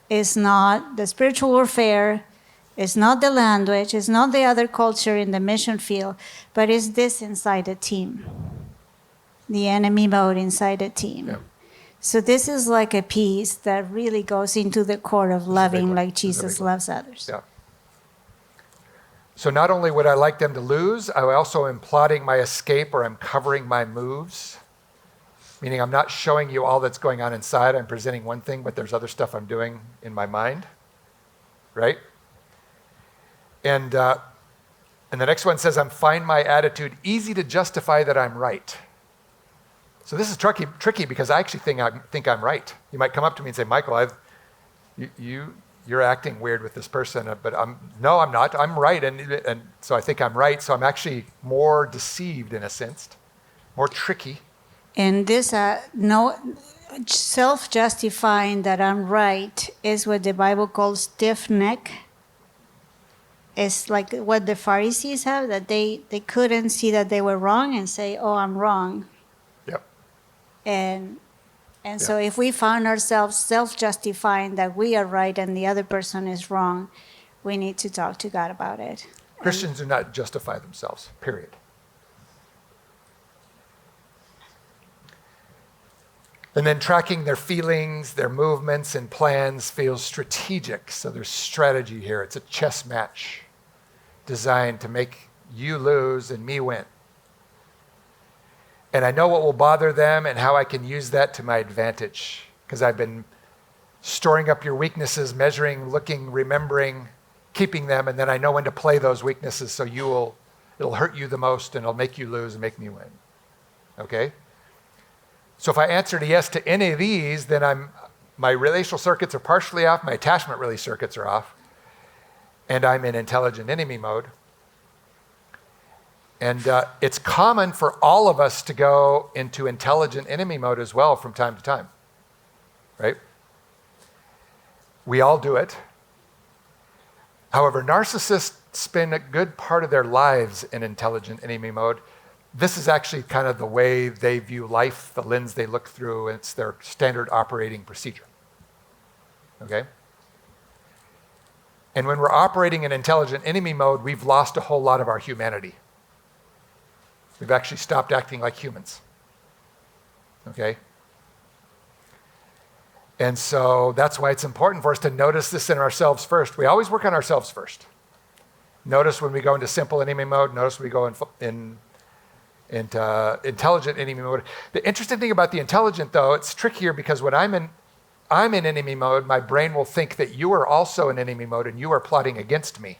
is not the spiritual warfare, it's not the language, it's not the other culture in the mission field, but it's this inside the team, the enemy mode inside the team. Yeah. So this is like a piece that really goes into the core of loving like Jesus loves others.
Yeah. So not only would I like them to lose, I also am plotting my escape, or I'm covering my moves, meaning I'm not showing you all that's going on inside. I'm presenting one thing, but there's other stuff I'm doing in my mind, right? And the next one says, I'm find my attitude easy to justify that I'm right. So this is tricky because I actually think I'm right. You might come up to me and say, Michael, you're acting weird with this person, but no, I'm not. I'm right, and so I think I'm right. So I'm actually more deceived in a sense, more tricky.
And this self-justifying that I'm right is what the Bible calls stiff neck. It's like what the Pharisees have, that they couldn't see that they were wrong and say, oh, I'm wrong.
Yep.
And so if we found ourselves self-justifying that we are right and the other person is wrong, we need to talk to God about it.
Christians do not justify themselves, period. And then tracking their feelings, their movements, and plans feels strategic. So there's strategy here. It's a chess match designed to make you lose and me win. And I know what will bother them and how I can use that to my advantage, because I've been storing up your weaknesses, measuring, looking, remembering, keeping them, and then I know when to play those weaknesses so it'll hurt you the most and it'll make you lose and make me win. Okay? So if I answered a yes to any of these, then my relational circuits are partially off, my attachment really circuits are off, and I'm in intelligent enemy mode. And it's common for all of us to go into intelligent enemy mode as well from time to time, right? We all do it. However, narcissists spend a good part of their lives in intelligent enemy mode. This is actually kind of the way they view life, the lens they look through, and it's their standard operating procedure, okay? And when we're operating in intelligent enemy mode, we've lost a whole lot of our humanity. We've actually stopped acting like humans, okay? And so that's why it's important for us to notice this in ourselves first. We always work on ourselves first. Notice when we go into simple enemy mode. Notice when we go into intelligent enemy mode. The interesting thing about the intelligent, though, it's trickier because when I'm in I'm in enemy mode, my brain will think that you are also in enemy mode and you are plotting against me,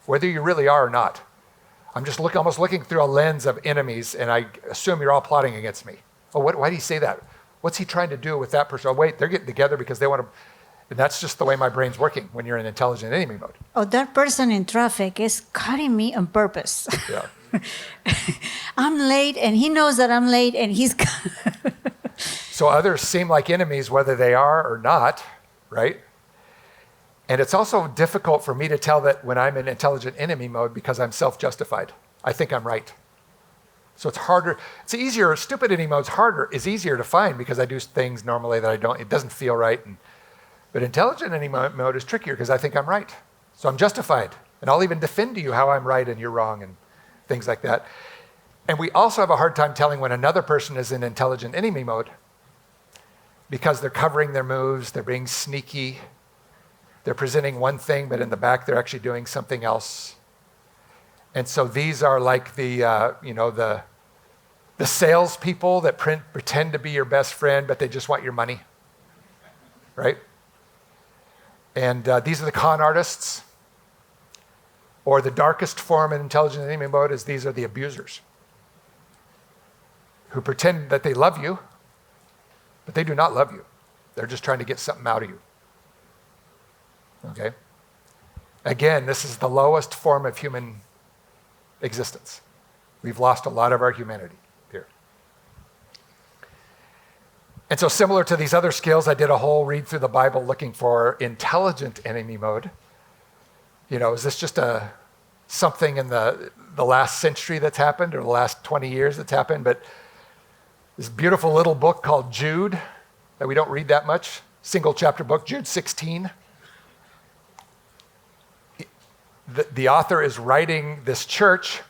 whether you really are or not. I'm just almost looking through a lens of enemies, and I assume you're all plotting against me. Oh, why do you say that? What's he trying to do with that person? Oh, wait, they're getting together because they want to. And that's just the way my brain's working when you're in intelligent enemy mode.
Oh, that person in traffic is cutting me on purpose.
Yeah.
I'm late, and he knows that I'm late, and he's.
So others seem like enemies, whether they are or not, right? And it's also difficult for me to tell that when I'm in intelligent enemy mode because I'm self-justified. I think I'm right. So it's harder. It's easier. Stupid enemy mode's harder. Is easier to find because I do things normally that I don't. It doesn't feel right. But intelligent enemy mode is trickier because I think I'm right. So I'm justified. And I'll even defend to you how I'm right and you're wrong and things like that. And we also have a hard time telling when another person is in intelligent enemy mode because they're covering their moves, they're being sneaky, they're presenting one thing, but in the back they're actually doing something else. And so these are like the salespeople that pretend to be your best friend, but they just want your money, right? And these are the con artists. Or the darkest form in intelligent enemy mode is these are the abusers who pretend that they love you, but they do not love you. They're just trying to get something out of you. Okay? Again, this is the lowest form of human existence. We've lost a lot of our humanity here. And so similar to these other skills, I did a whole read through the Bible looking for intelligent enemy mode. Is this just something in the last century that's happened or the last 20 years that's happened? But this beautiful little book called Jude that we don't read that much, single chapter book, Jude 16. The author is writing this church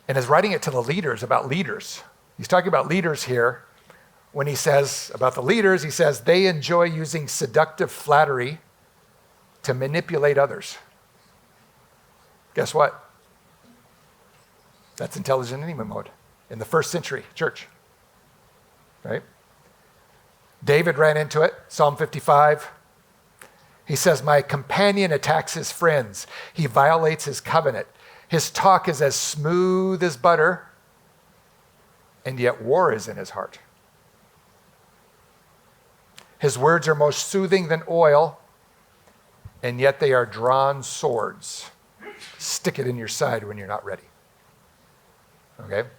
and is writing it to the leaders about leaders. He's talking about leaders here. When he says about the leaders, he says they enjoy using seductive flattery to manipulate others. Guess what? That's intelligent enemy mode in the first century church, right? David ran into it, Psalm 55. He says, my companion attacks his friends. He violates his covenant. His talk is as smooth as butter, and yet war is in his heart. His words are more soothing than oil, and yet they are drawn swords. Stick it in your side when you're not ready. Okay?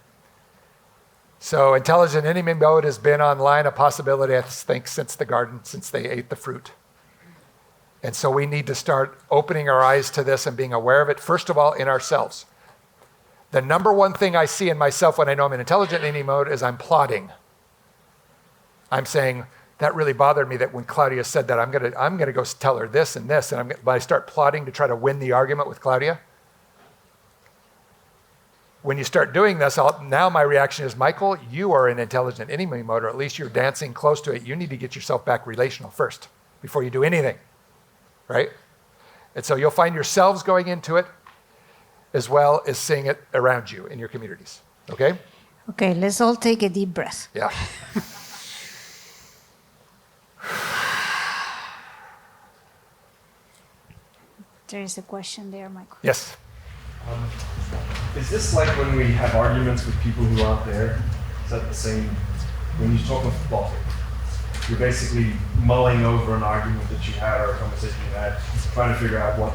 So intelligent enemy mode has been online, a possibility, I think, since the garden, since they ate the fruit. And so we need to start opening our eyes to this and being aware of it, first of all, in ourselves. The number one thing I see in myself when I know I'm in intelligent enemy mode is I'm plotting. I'm saying, that really bothered me that when Claudia said that, I'm gonna go tell her this and this, and but I start plotting to try to win the argument with Claudia. When you start doing this, now my reaction is, Michael, you are in intelligent enemy mode, or at least you're dancing close to it. You need to get yourself back relational first before you do anything, right? And so you'll find yourselves going into it as well as seeing it around you in your communities, okay?
Okay, let's all take a deep breath.
Yeah.
There is a question there, Michael.
Yes.
Is this like when we have arguments with people who aren't there? Is that the same? When you talk of plotting, you're basically mulling over an argument that you had or a conversation you had, trying to figure out what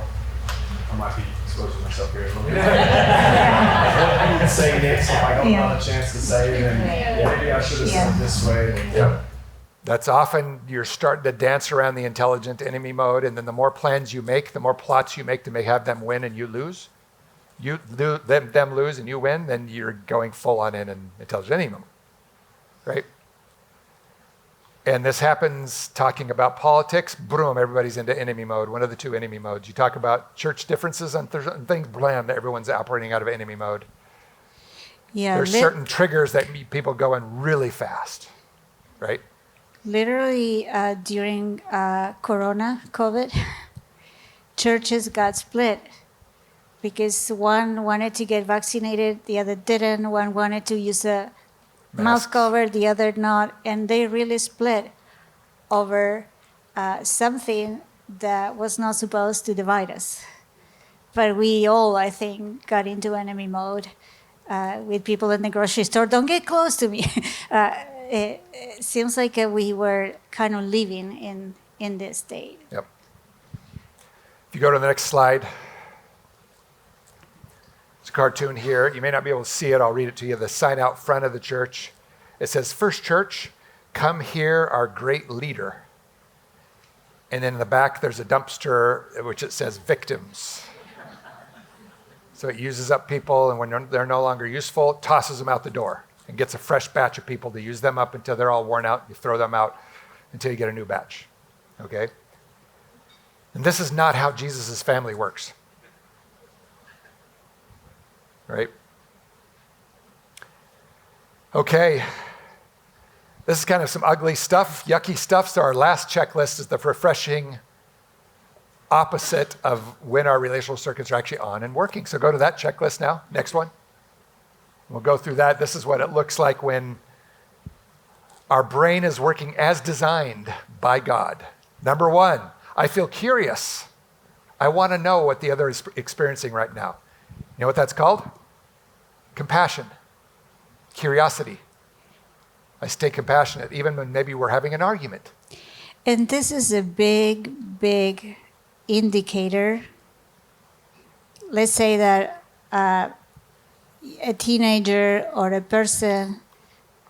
I might be exposing myself here a little bit. What I need to say next if I got another chance to say it, and maybe I should have said it this way.
Yeah. That's often you're starting to dance around the intelligent enemy mode, and then the more plans you make, the more plots you make to have them win and you lose. Them lose and you win, then you're going full on in intelligent enemy mode, right? And this happens talking about politics, boom, everybody's into enemy mode, one of the two enemy modes. You talk about church differences on things, blam, everyone's operating out of enemy mode.
Yeah,
There's certain triggers that people go in really fast, right?
Literally, during COVID, churches got split because one wanted to get vaccinated, the other didn't. One wanted to use a mouth cover, the other not, and they really split over something that was not supposed to divide us. But we all, I think, got into enemy mode with people in the grocery store. Don't get close to me. It seems like we were kind of living in this state.
Yep. If you go to the next slide, it's a cartoon here. You may not be able to see it. I'll read it to you. The sign out front of the church. It says, "First Church, come hear our great leader." And then in the back, there's a dumpster, which it says victims. So it uses up people, and when they're no longer useful, it tosses them out the door and gets a fresh batch of people to use them up until they're all worn out. You throw them out until you get a new batch. Okay? And this is not how Jesus' family works. Right? Okay. This is kind of some ugly stuff, yucky stuff. So our last checklist is the refreshing opposite of when our relational circuits are actually on and working. So go to that checklist now. Next one. We'll go through that. This is what it looks like when our brain is working as designed by God. Number one, I feel curious. I want to know what the other is experiencing right now. You know what that's called? Compassion, curiosity. I stay compassionate, even when maybe we're having an argument.
And this is a big, big indicator. Let's say that a teenager or a person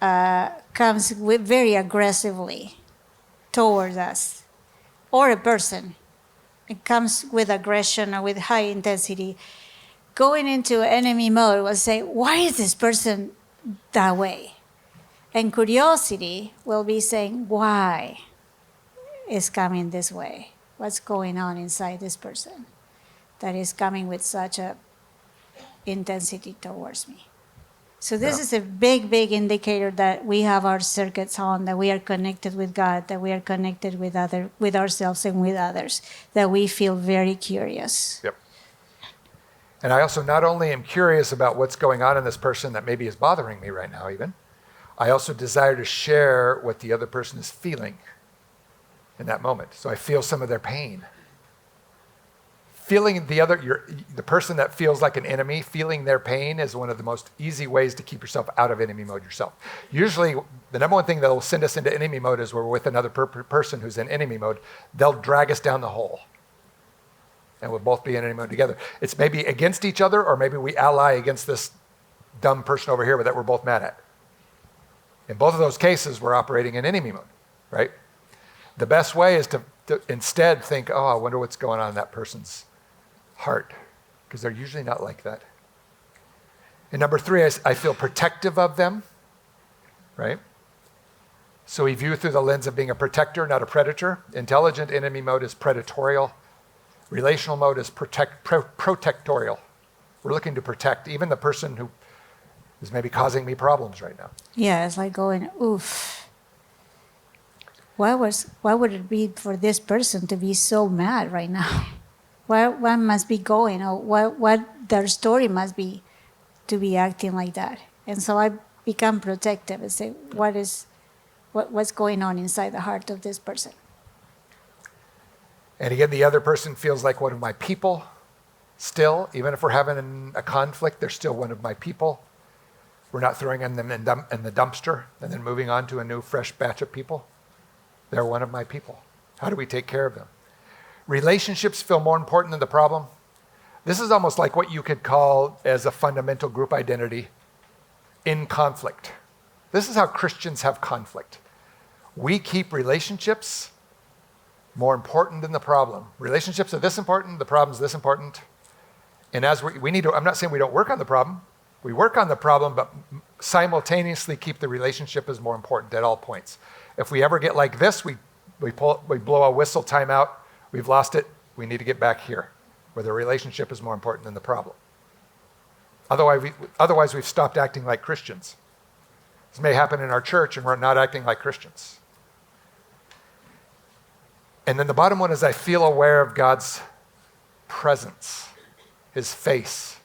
comes very aggressively towards us, or a person, it comes with aggression or with high intensity. Going into enemy mode will say, why is this person that way? And curiosity will be saying, why is coming this way? What's going on inside this person that is coming with such a intensity towards me? So this is a big, big indicator that we have our circuits on, that we are connected with God, that we are connected with ourselves and with others, that we feel very curious.
Yep. And I also not only am curious about what's going on in this person that maybe is bothering me right now even, I also desire to share what the other person is feeling in that moment. So I feel some of their pain. Feeling the person that feels like an enemy, feeling their pain is one of the most easy ways to keep yourself out of enemy mode yourself. Usually, the number one thing that will send us into enemy mode is we're with another person who's in enemy mode. They'll drag us down the hole. And we'll both be in enemy mode together. It's maybe against each other, or maybe we ally against this dumb person over here that we're both mad at. In both of those cases, we're operating in enemy mode, right? The best way is to instead think, oh, I wonder what's going on in that person's heart, because they're usually not like that. And number three, I feel protective of them, right? So we view through the lens of being a protector, not a predator. Intelligent enemy mode is predatorial. Relational mode is protectorial. We're looking to protect even the person who is maybe causing me problems right now.
Yeah, it's like going, oof. Why would it be for this person to be so mad right now? What must be going, or what their story must be to be acting like that? And so I become protective and say, what's going on inside the heart of this person?
And again, the other person feels like one of my people still. Even if we're having a conflict, they're still one of my people. We're not throwing them in the dumpster and then moving on to a new, fresh batch of people. They're one of my people. How do we take care of them? Relationships feel more important than the problem. This is almost like what you could call as a fundamental group identity in conflict. This is how Christians have conflict. We keep relationships more important than the problem. Relationships are this important, the problem is this important. And as we need to, I'm not saying we don't work on the problem. We work on the problem, but simultaneously keep the relationship as more important at all points. If we ever get like this, we blow a whistle, time out, we've lost it, we need to get back here, where the relationship is more important than the problem. Otherwise, we've stopped acting like Christians. This may happen in our church, and we're not acting like Christians. And then the bottom one is I feel aware of God's presence, his face.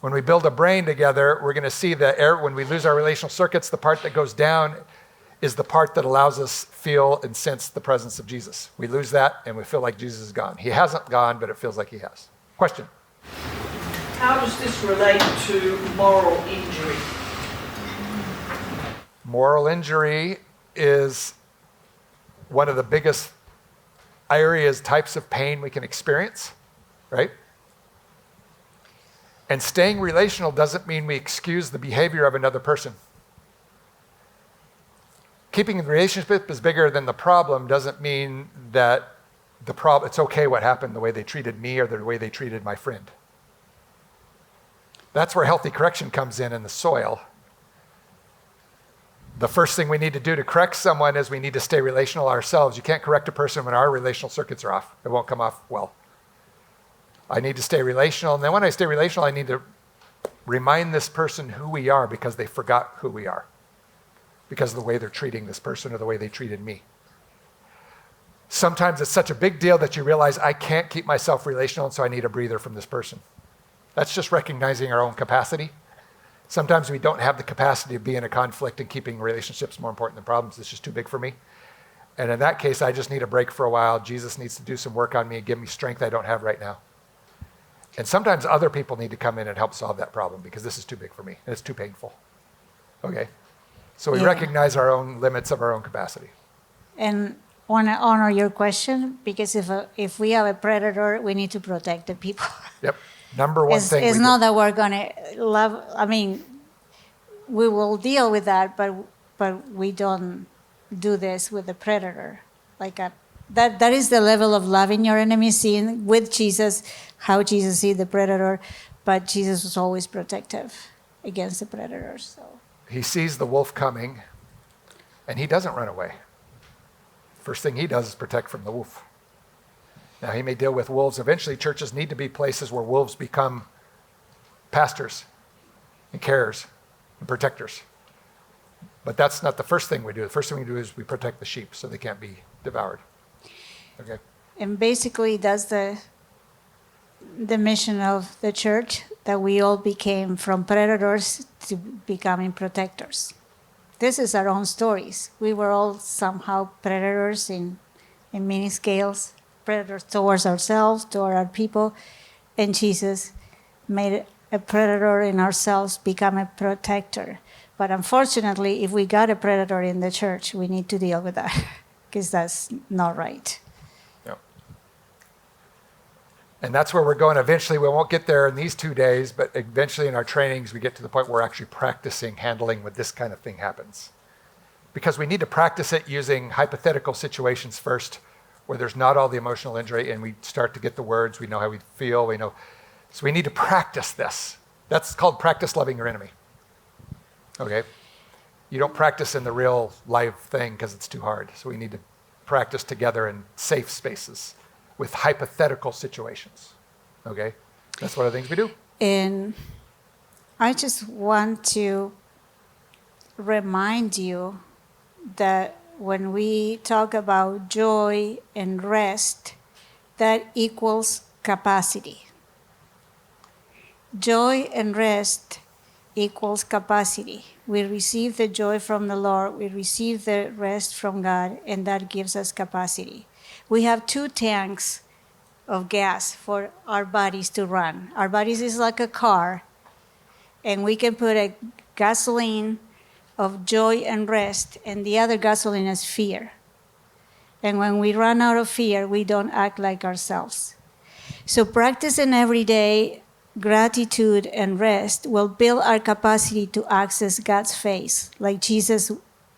When we build a brain together, we're going to see that when we lose our relational circuits, the part that goes down is the part that allows us feel and sense the presence of Jesus. We lose that and we feel like Jesus is gone. He hasn't gone, but it feels like he has. Question?
How does this relate to moral injury?
Moral injury is one of the biggest areas, types of pain we can experience, right? And staying relational doesn't mean we excuse the behavior of another person. Keeping the relationship is bigger than the problem doesn't mean that it's okay what happened, the way they treated me or the way they treated my friend. That's where healthy correction comes in the soil. The first thing we need to do to correct someone is we need to stay relational ourselves. You can't correct a person when our relational circuits are off. It won't come off well. I need to stay relational, and then when I stay relational, I need to remind this person who we are because they forgot who we are, because of the way they're treating this person or the way they treated me. Sometimes it's such a big deal that you realize I can't keep myself relational, and so I need a breather from this person. That's just recognizing our own capacity. Sometimes we don't have the capacity to be in a conflict and keeping relationships more important than problems. It's just too big for me. And in that case, I just need a break for a while. Jesus needs to do some work on me and give me strength I don't have right now. And sometimes other people need to come in and help solve that problem because this is too big for me and it's too painful. Okay? So we recognize our own limits of our own capacity.
And I want to honor your question because if we have a predator, we need to protect the people.
Yep. Number one thing.
It's not that we're going to love. I mean, we will deal with that, but we don't do this with the predator. That is the level of loving your enemy, seeing with Jesus how Jesus sees the predator, but Jesus was always protective against the predators. So
he sees the wolf coming, and he doesn't run away. First thing he does is protect from the wolf. Now, he may deal with wolves. Eventually, churches need to be places where wolves become pastors and carers and protectors. But that's not the first thing we do. The first thing we do is we protect the sheep so they can't be devoured. Okay.
And basically, that's the mission of the church, that we all became from predators to becoming protectors. This is our own stories. We were all somehow predators in many scales, predators towards ourselves, toward our people, and Jesus made a predator in ourselves become a protector. But unfortunately, if we got a predator in the church, we need to deal with that because that's not right.
Yep. And that's where we're going. Eventually, we won't get there in these 2 days, but eventually in our trainings, we get to the point where we're actually practicing handling when this kind of thing happens. Because we need to practice it using hypothetical situations first, where there's not all the emotional injury, and we start to get the words, we know how we feel, we know. So we need to practice this. That's called practice loving your enemy. Okay? You don't practice in the real live thing because it's too hard. So we need to practice together in safe spaces with hypothetical situations. Okay? That's one of the things we do.
And I just want to remind you that when we talk about joy and rest, that equals capacity. Joy and rest equals capacity. We receive the joy from the Lord, we receive the rest from God, and that gives us capacity. We have 2 tanks of gas for our bodies to run. Our bodies is like a car, and we can put a gasoline of joy and rest, and the other gasoline is fear. And when we run out of fear, we don't act like ourselves. So practicing every day gratitude and rest will build our capacity to access God's face, like Jesus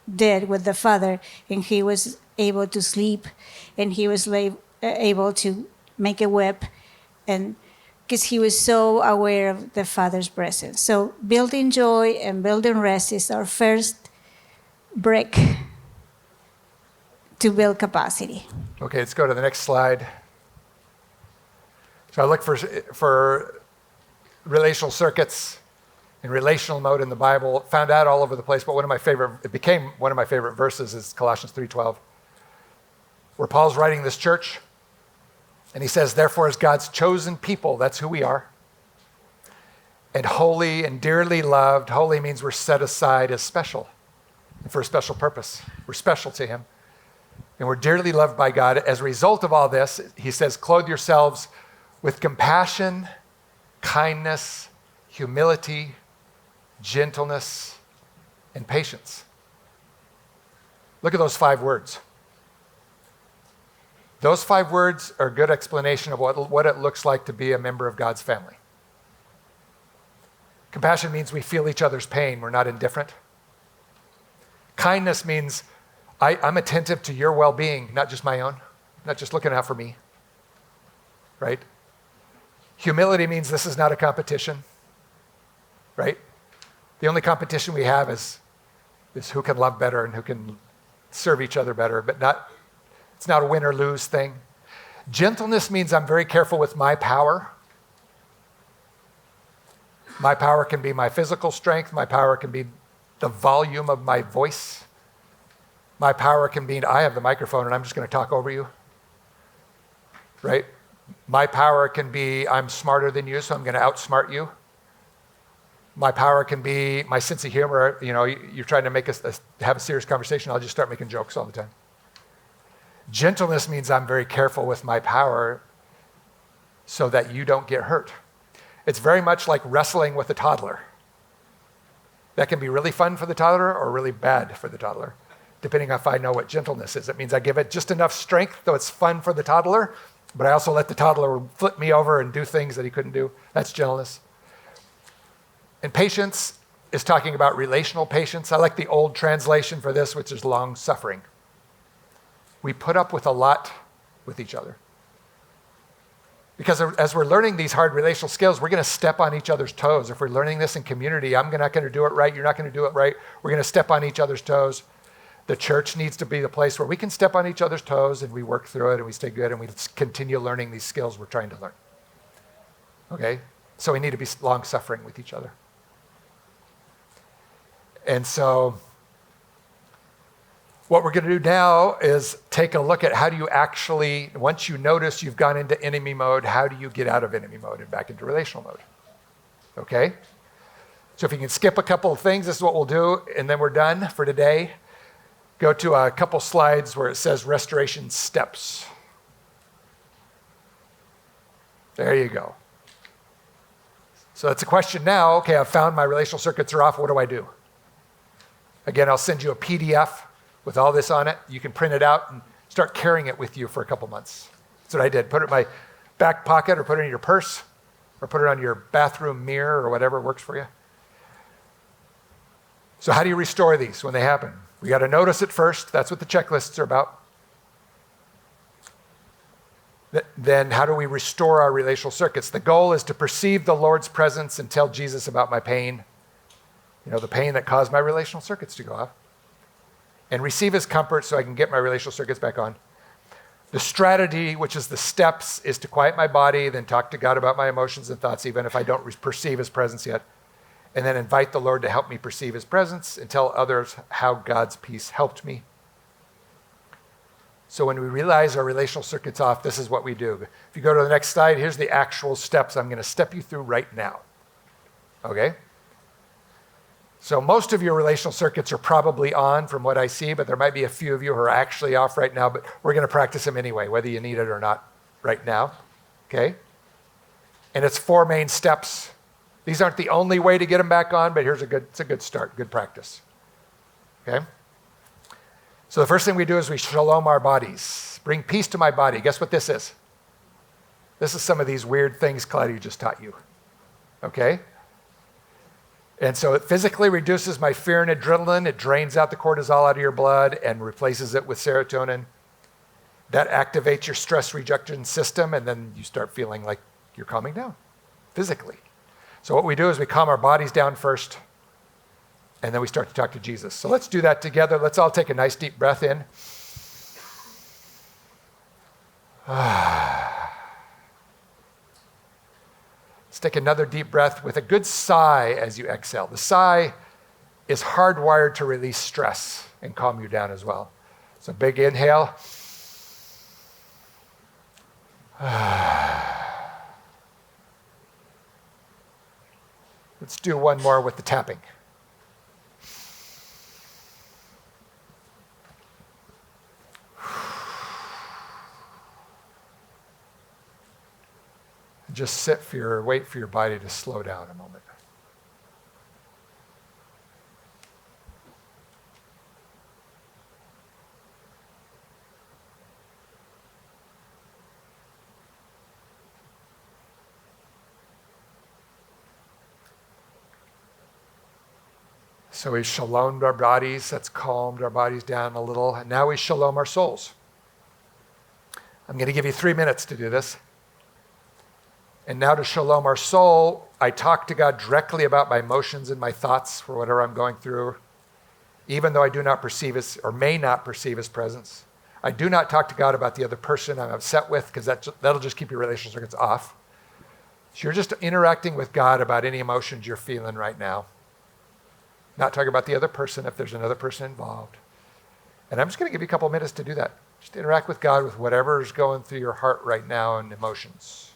did with the Father, and he was able to sleep, and he was able to make a whip, and because he was so aware of the Father's presence. So building joy and building rest is our first brick to build capacity.
Okay, let's go to the next slide. So I look for relational circuits in relational mode in the Bible, found out all over the place, but it became one of my favorite verses is Colossians 3:12, where Paul's writing this church, and he says, therefore, as God's chosen people, that's who we are, and holy and dearly loved. Holy means we're set aside as special. and for a special purpose. We're special to him. And we're dearly loved by God. As a result of all this, he says, clothe yourselves with compassion, kindness, humility, gentleness, and patience. Look at those 5 words. Those 5 words are a good explanation of what it looks like to be a member of God's family. Compassion means we feel each other's pain. We're not indifferent. Kindness means I'm attentive to your well-being, not just my own, not just looking out for me, right? Humility means this is not a competition, right? The only competition we have is who can love better and who can serve each other better, but it's not a win or lose thing. Gentleness means I'm very careful with my power. My power can be my physical strength. My power can be the volume of my voice. My power can be, I have the microphone and I'm just going to talk over you, right? My power can be, I'm smarter than you, so I'm going to outsmart you. My power can be my sense of humor. You know, you're trying to make us have a serious conversation. I'll just start making jokes all the time. Gentleness means I'm very careful with my power so that you don't get hurt. It's very much like wrestling with a toddler. That can be really fun for the toddler or really bad for the toddler, depending on if I know what gentleness is. It means I give it just enough strength so it's fun for the toddler, but I also let the toddler flip me over and do things that he couldn't do. That's gentleness. And patience is talking about relational patience. I like the old translation for this, which is long suffering. We put up with a lot with each other. Because as we're learning these hard relational skills, we're going to step on each other's toes. If we're learning this in community, I'm not going to do it right, you're not going to do it right. We're going to step on each other's toes. The church needs to be the place where we can step on each other's toes and we work through it and we stay good and we continue learning these skills we're trying to learn. Okay? So we need to be long-suffering with each other. And so what we're going to do now is take a look at how do you actually, once you notice you've gone into enemy mode, how do you get out of enemy mode and back into relational mode? Okay? So if you can skip a couple of things, this is what we'll do, and then we're done for today. Go to a couple slides where it says restoration steps. There you go. So that's a question now. Okay, I've found my relational circuits are off. What do I do? Again, I'll send you a PDF with all this on it. You can print it out and start carrying it with you for a couple months. That's what I did. Put it in my back pocket or put it in your purse or put it on your bathroom mirror or whatever works for you. So how do you restore these when they happen? We got to notice it first. That's what the checklists are about. Then how do we restore our relational circuits? The goal is to perceive the Lord's presence and tell Jesus about my pain. You know, the pain that caused my relational circuits to go off. And receive his comfort so I can get my relational circuits back on. The strategy, which is the steps, is to quiet my body, then talk to God about my emotions and thoughts, even if I don't perceive his presence yet. And then invite the Lord to help me perceive his presence and tell others how God's peace helped me. So when we realize our relational circuit's off, this is what we do. If you go to the next slide, here's the actual steps I'm going to step you through right now. Okay? So most of your relational circuits are probably on from what I see, but there might be a few of you who are actually off right now, but we're going to practice them anyway, whether you need it or not right now. Okay? And it's 4 main steps. These aren't the only way to get them back on, but it's a good start, good practice. Okay? So the first thing we do is we shalom our bodies. Bring peace to my body. Guess what this is? This is some of these weird things Claudia just taught you. Okay? And so it physically reduces my fear and adrenaline. It drains out the cortisol out of your blood and replaces it with serotonin. That activates your stress reduction system, and then you start feeling like you're calming down physically. So what we do is we calm our bodies down first, and then we start to talk to Jesus. So let's do that together. Let's all take a nice deep breath in. Let's take another deep breath with a good sigh as you exhale. The sigh is hardwired to release stress and calm you down as well. So big inhale. Let's do one more with the tapping. just wait for your body to slow down a moment. So we shalomed our bodies, that's calmed our bodies down a little, and now we shalom our souls. I'm going to give you 3 minutes to do this. And now to shalom our soul, I talk to God directly about my emotions and my thoughts for whatever I'm going through, even though I do not perceive his, or may not perceive his presence. I do not talk to God about the other person I'm upset with, because that'll just keep your relational circuits off. So you're just interacting with God about any emotions you're feeling right now. Not talking about the other person if there's another person involved. And I'm just going to give you a couple minutes to do that. Just interact with God with whatever is going through your heart right now and emotions.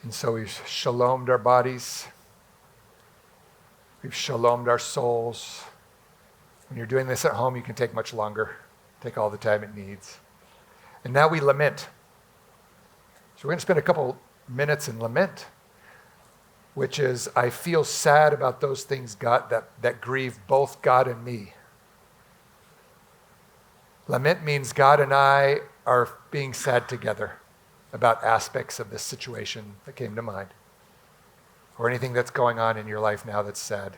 And so we've shalomed our bodies. We've shalomed our souls. When you're doing this at home, you can take much longer. Take all the time it needs. And now we lament. So we're going to spend a couple minutes in lament, which is, I feel sad about those things, God, that grieve both God and me. Lament means God and I are being sad together about aspects of this situation that came to mind, or anything that's going on in your life now that's sad.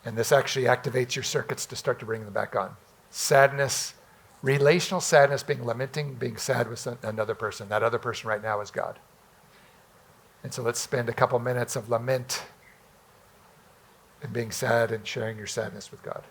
And this actually activates your circuits to start to bring them back on. Sadness, relational sadness, being lamenting, being sad with another person. That other person right now is God. And so let's spend a couple minutes of lament and being sad and sharing your sadness with God.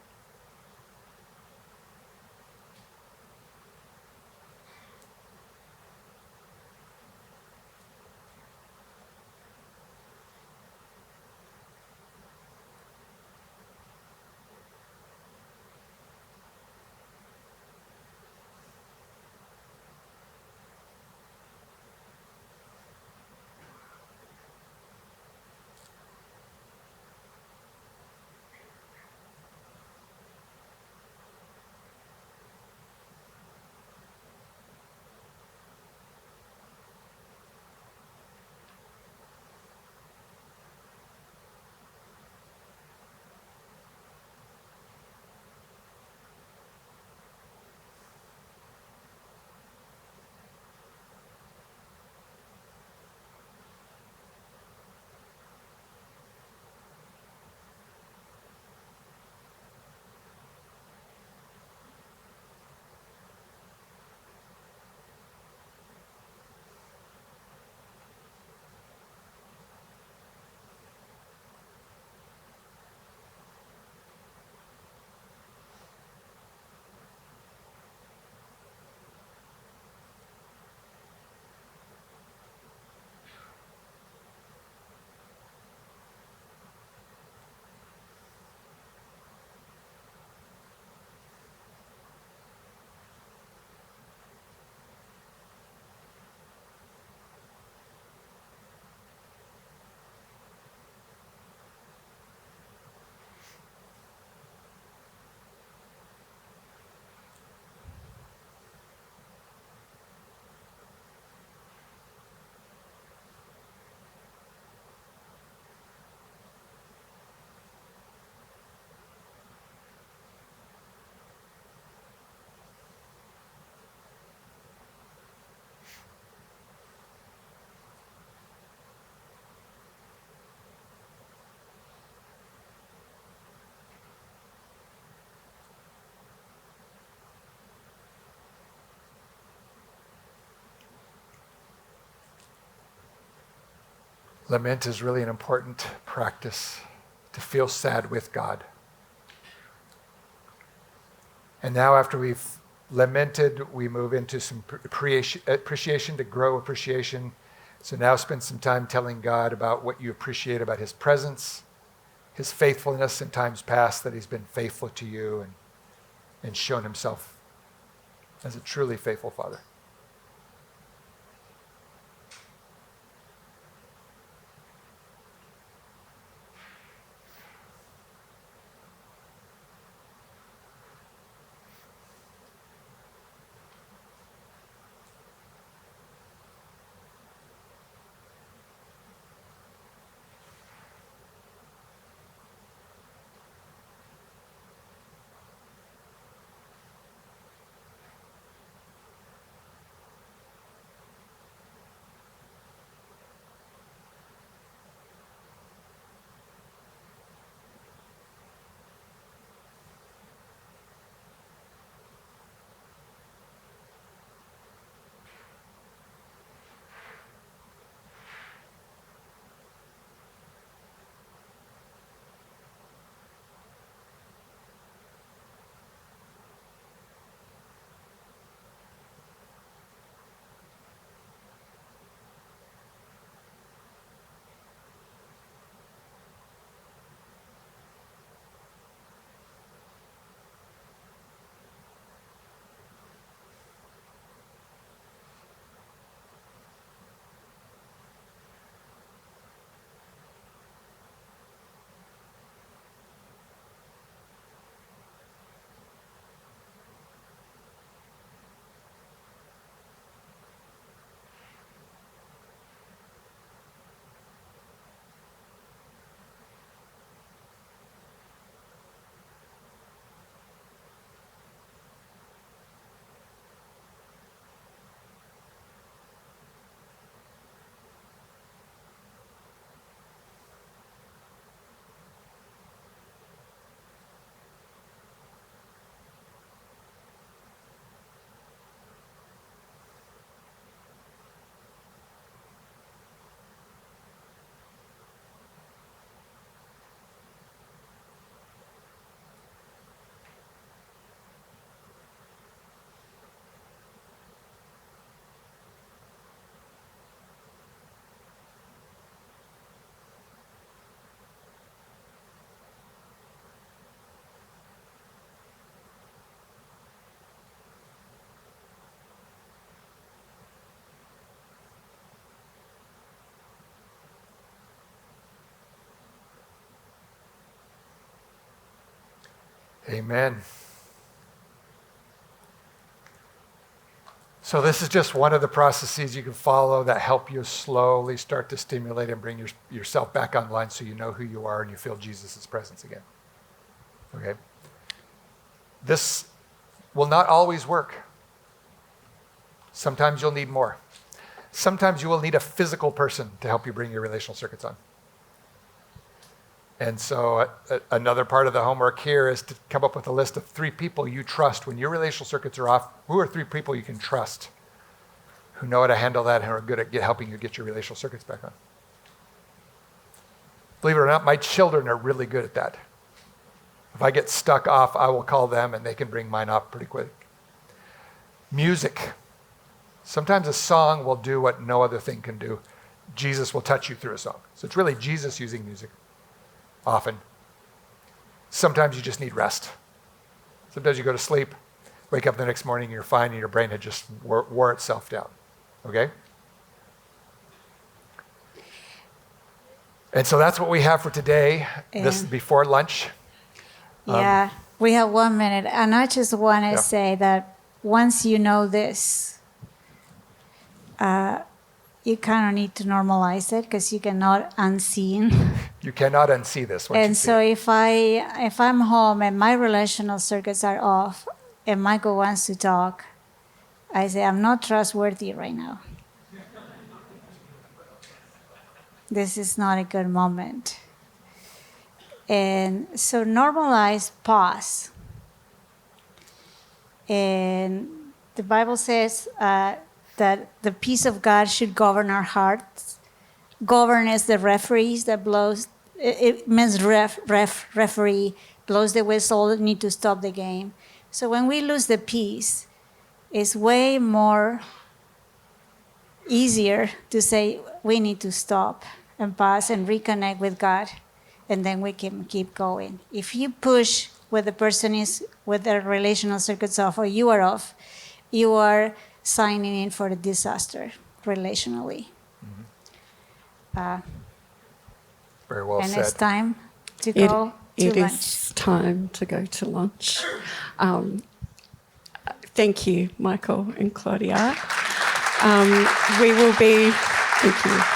Lament is really an important practice, to feel sad with God. And now after we've lamented, we move into some appreciation, to grow appreciation. So now spend some time telling God about what you appreciate about his presence, his faithfulness in times past, that he's been faithful to you and shown himself as a truly faithful Father. Amen. So this is just one of the processes you can follow that help you slowly start to stimulate and bring yourself back online, so you know who you are and you feel Jesus' presence again. Okay? This will not always work. Sometimes you'll need more. Sometimes you will need a physical person to help you bring your relational circuits on. And so another part of the homework here is to come up with a list of 3 people you trust when your relational circuits are off. Who are 3 people you can trust who know how to handle that and are good at helping you get your relational circuits back on? Believe it or not, my children are really good at that. If I get stuck off, I will call them and they can bring mine off pretty quick. Music. Sometimes a song will do what no other thing can do. Jesus will touch you through a song. So it's really Jesus using music. Often. Sometimes you just need rest. Sometimes you go to sleep, wake up the next morning, and you're fine, and your brain had just wore itself down. Okay? And so that's what we have for today. This is before lunch.
Yeah, we have 1 minute. And I just want to say that once you know this, you kind of need to normalize it, because you cannot unsee it.
You cannot unsee this.
And so if I'm home and my relational circuits are off and Michael wants to talk, I say, I'm not trustworthy right now. This is not a good moment. And so normalize pause. And the Bible says that the peace of God should govern our hearts. govern as the referees that blows. It means referee blows the whistle, need to stop the game. So when we lose the peace, it's way more easier to say we need to stop and pause and reconnect with God, and then we can keep going. If you push where the person is with their relational circuits off or you are off, you are signing in for a disaster relationally.
Very well
And
said.
it's time to go to
It
lunch.
is time to go to lunch. Thank you, Michael and Claudia. We will be, thank you.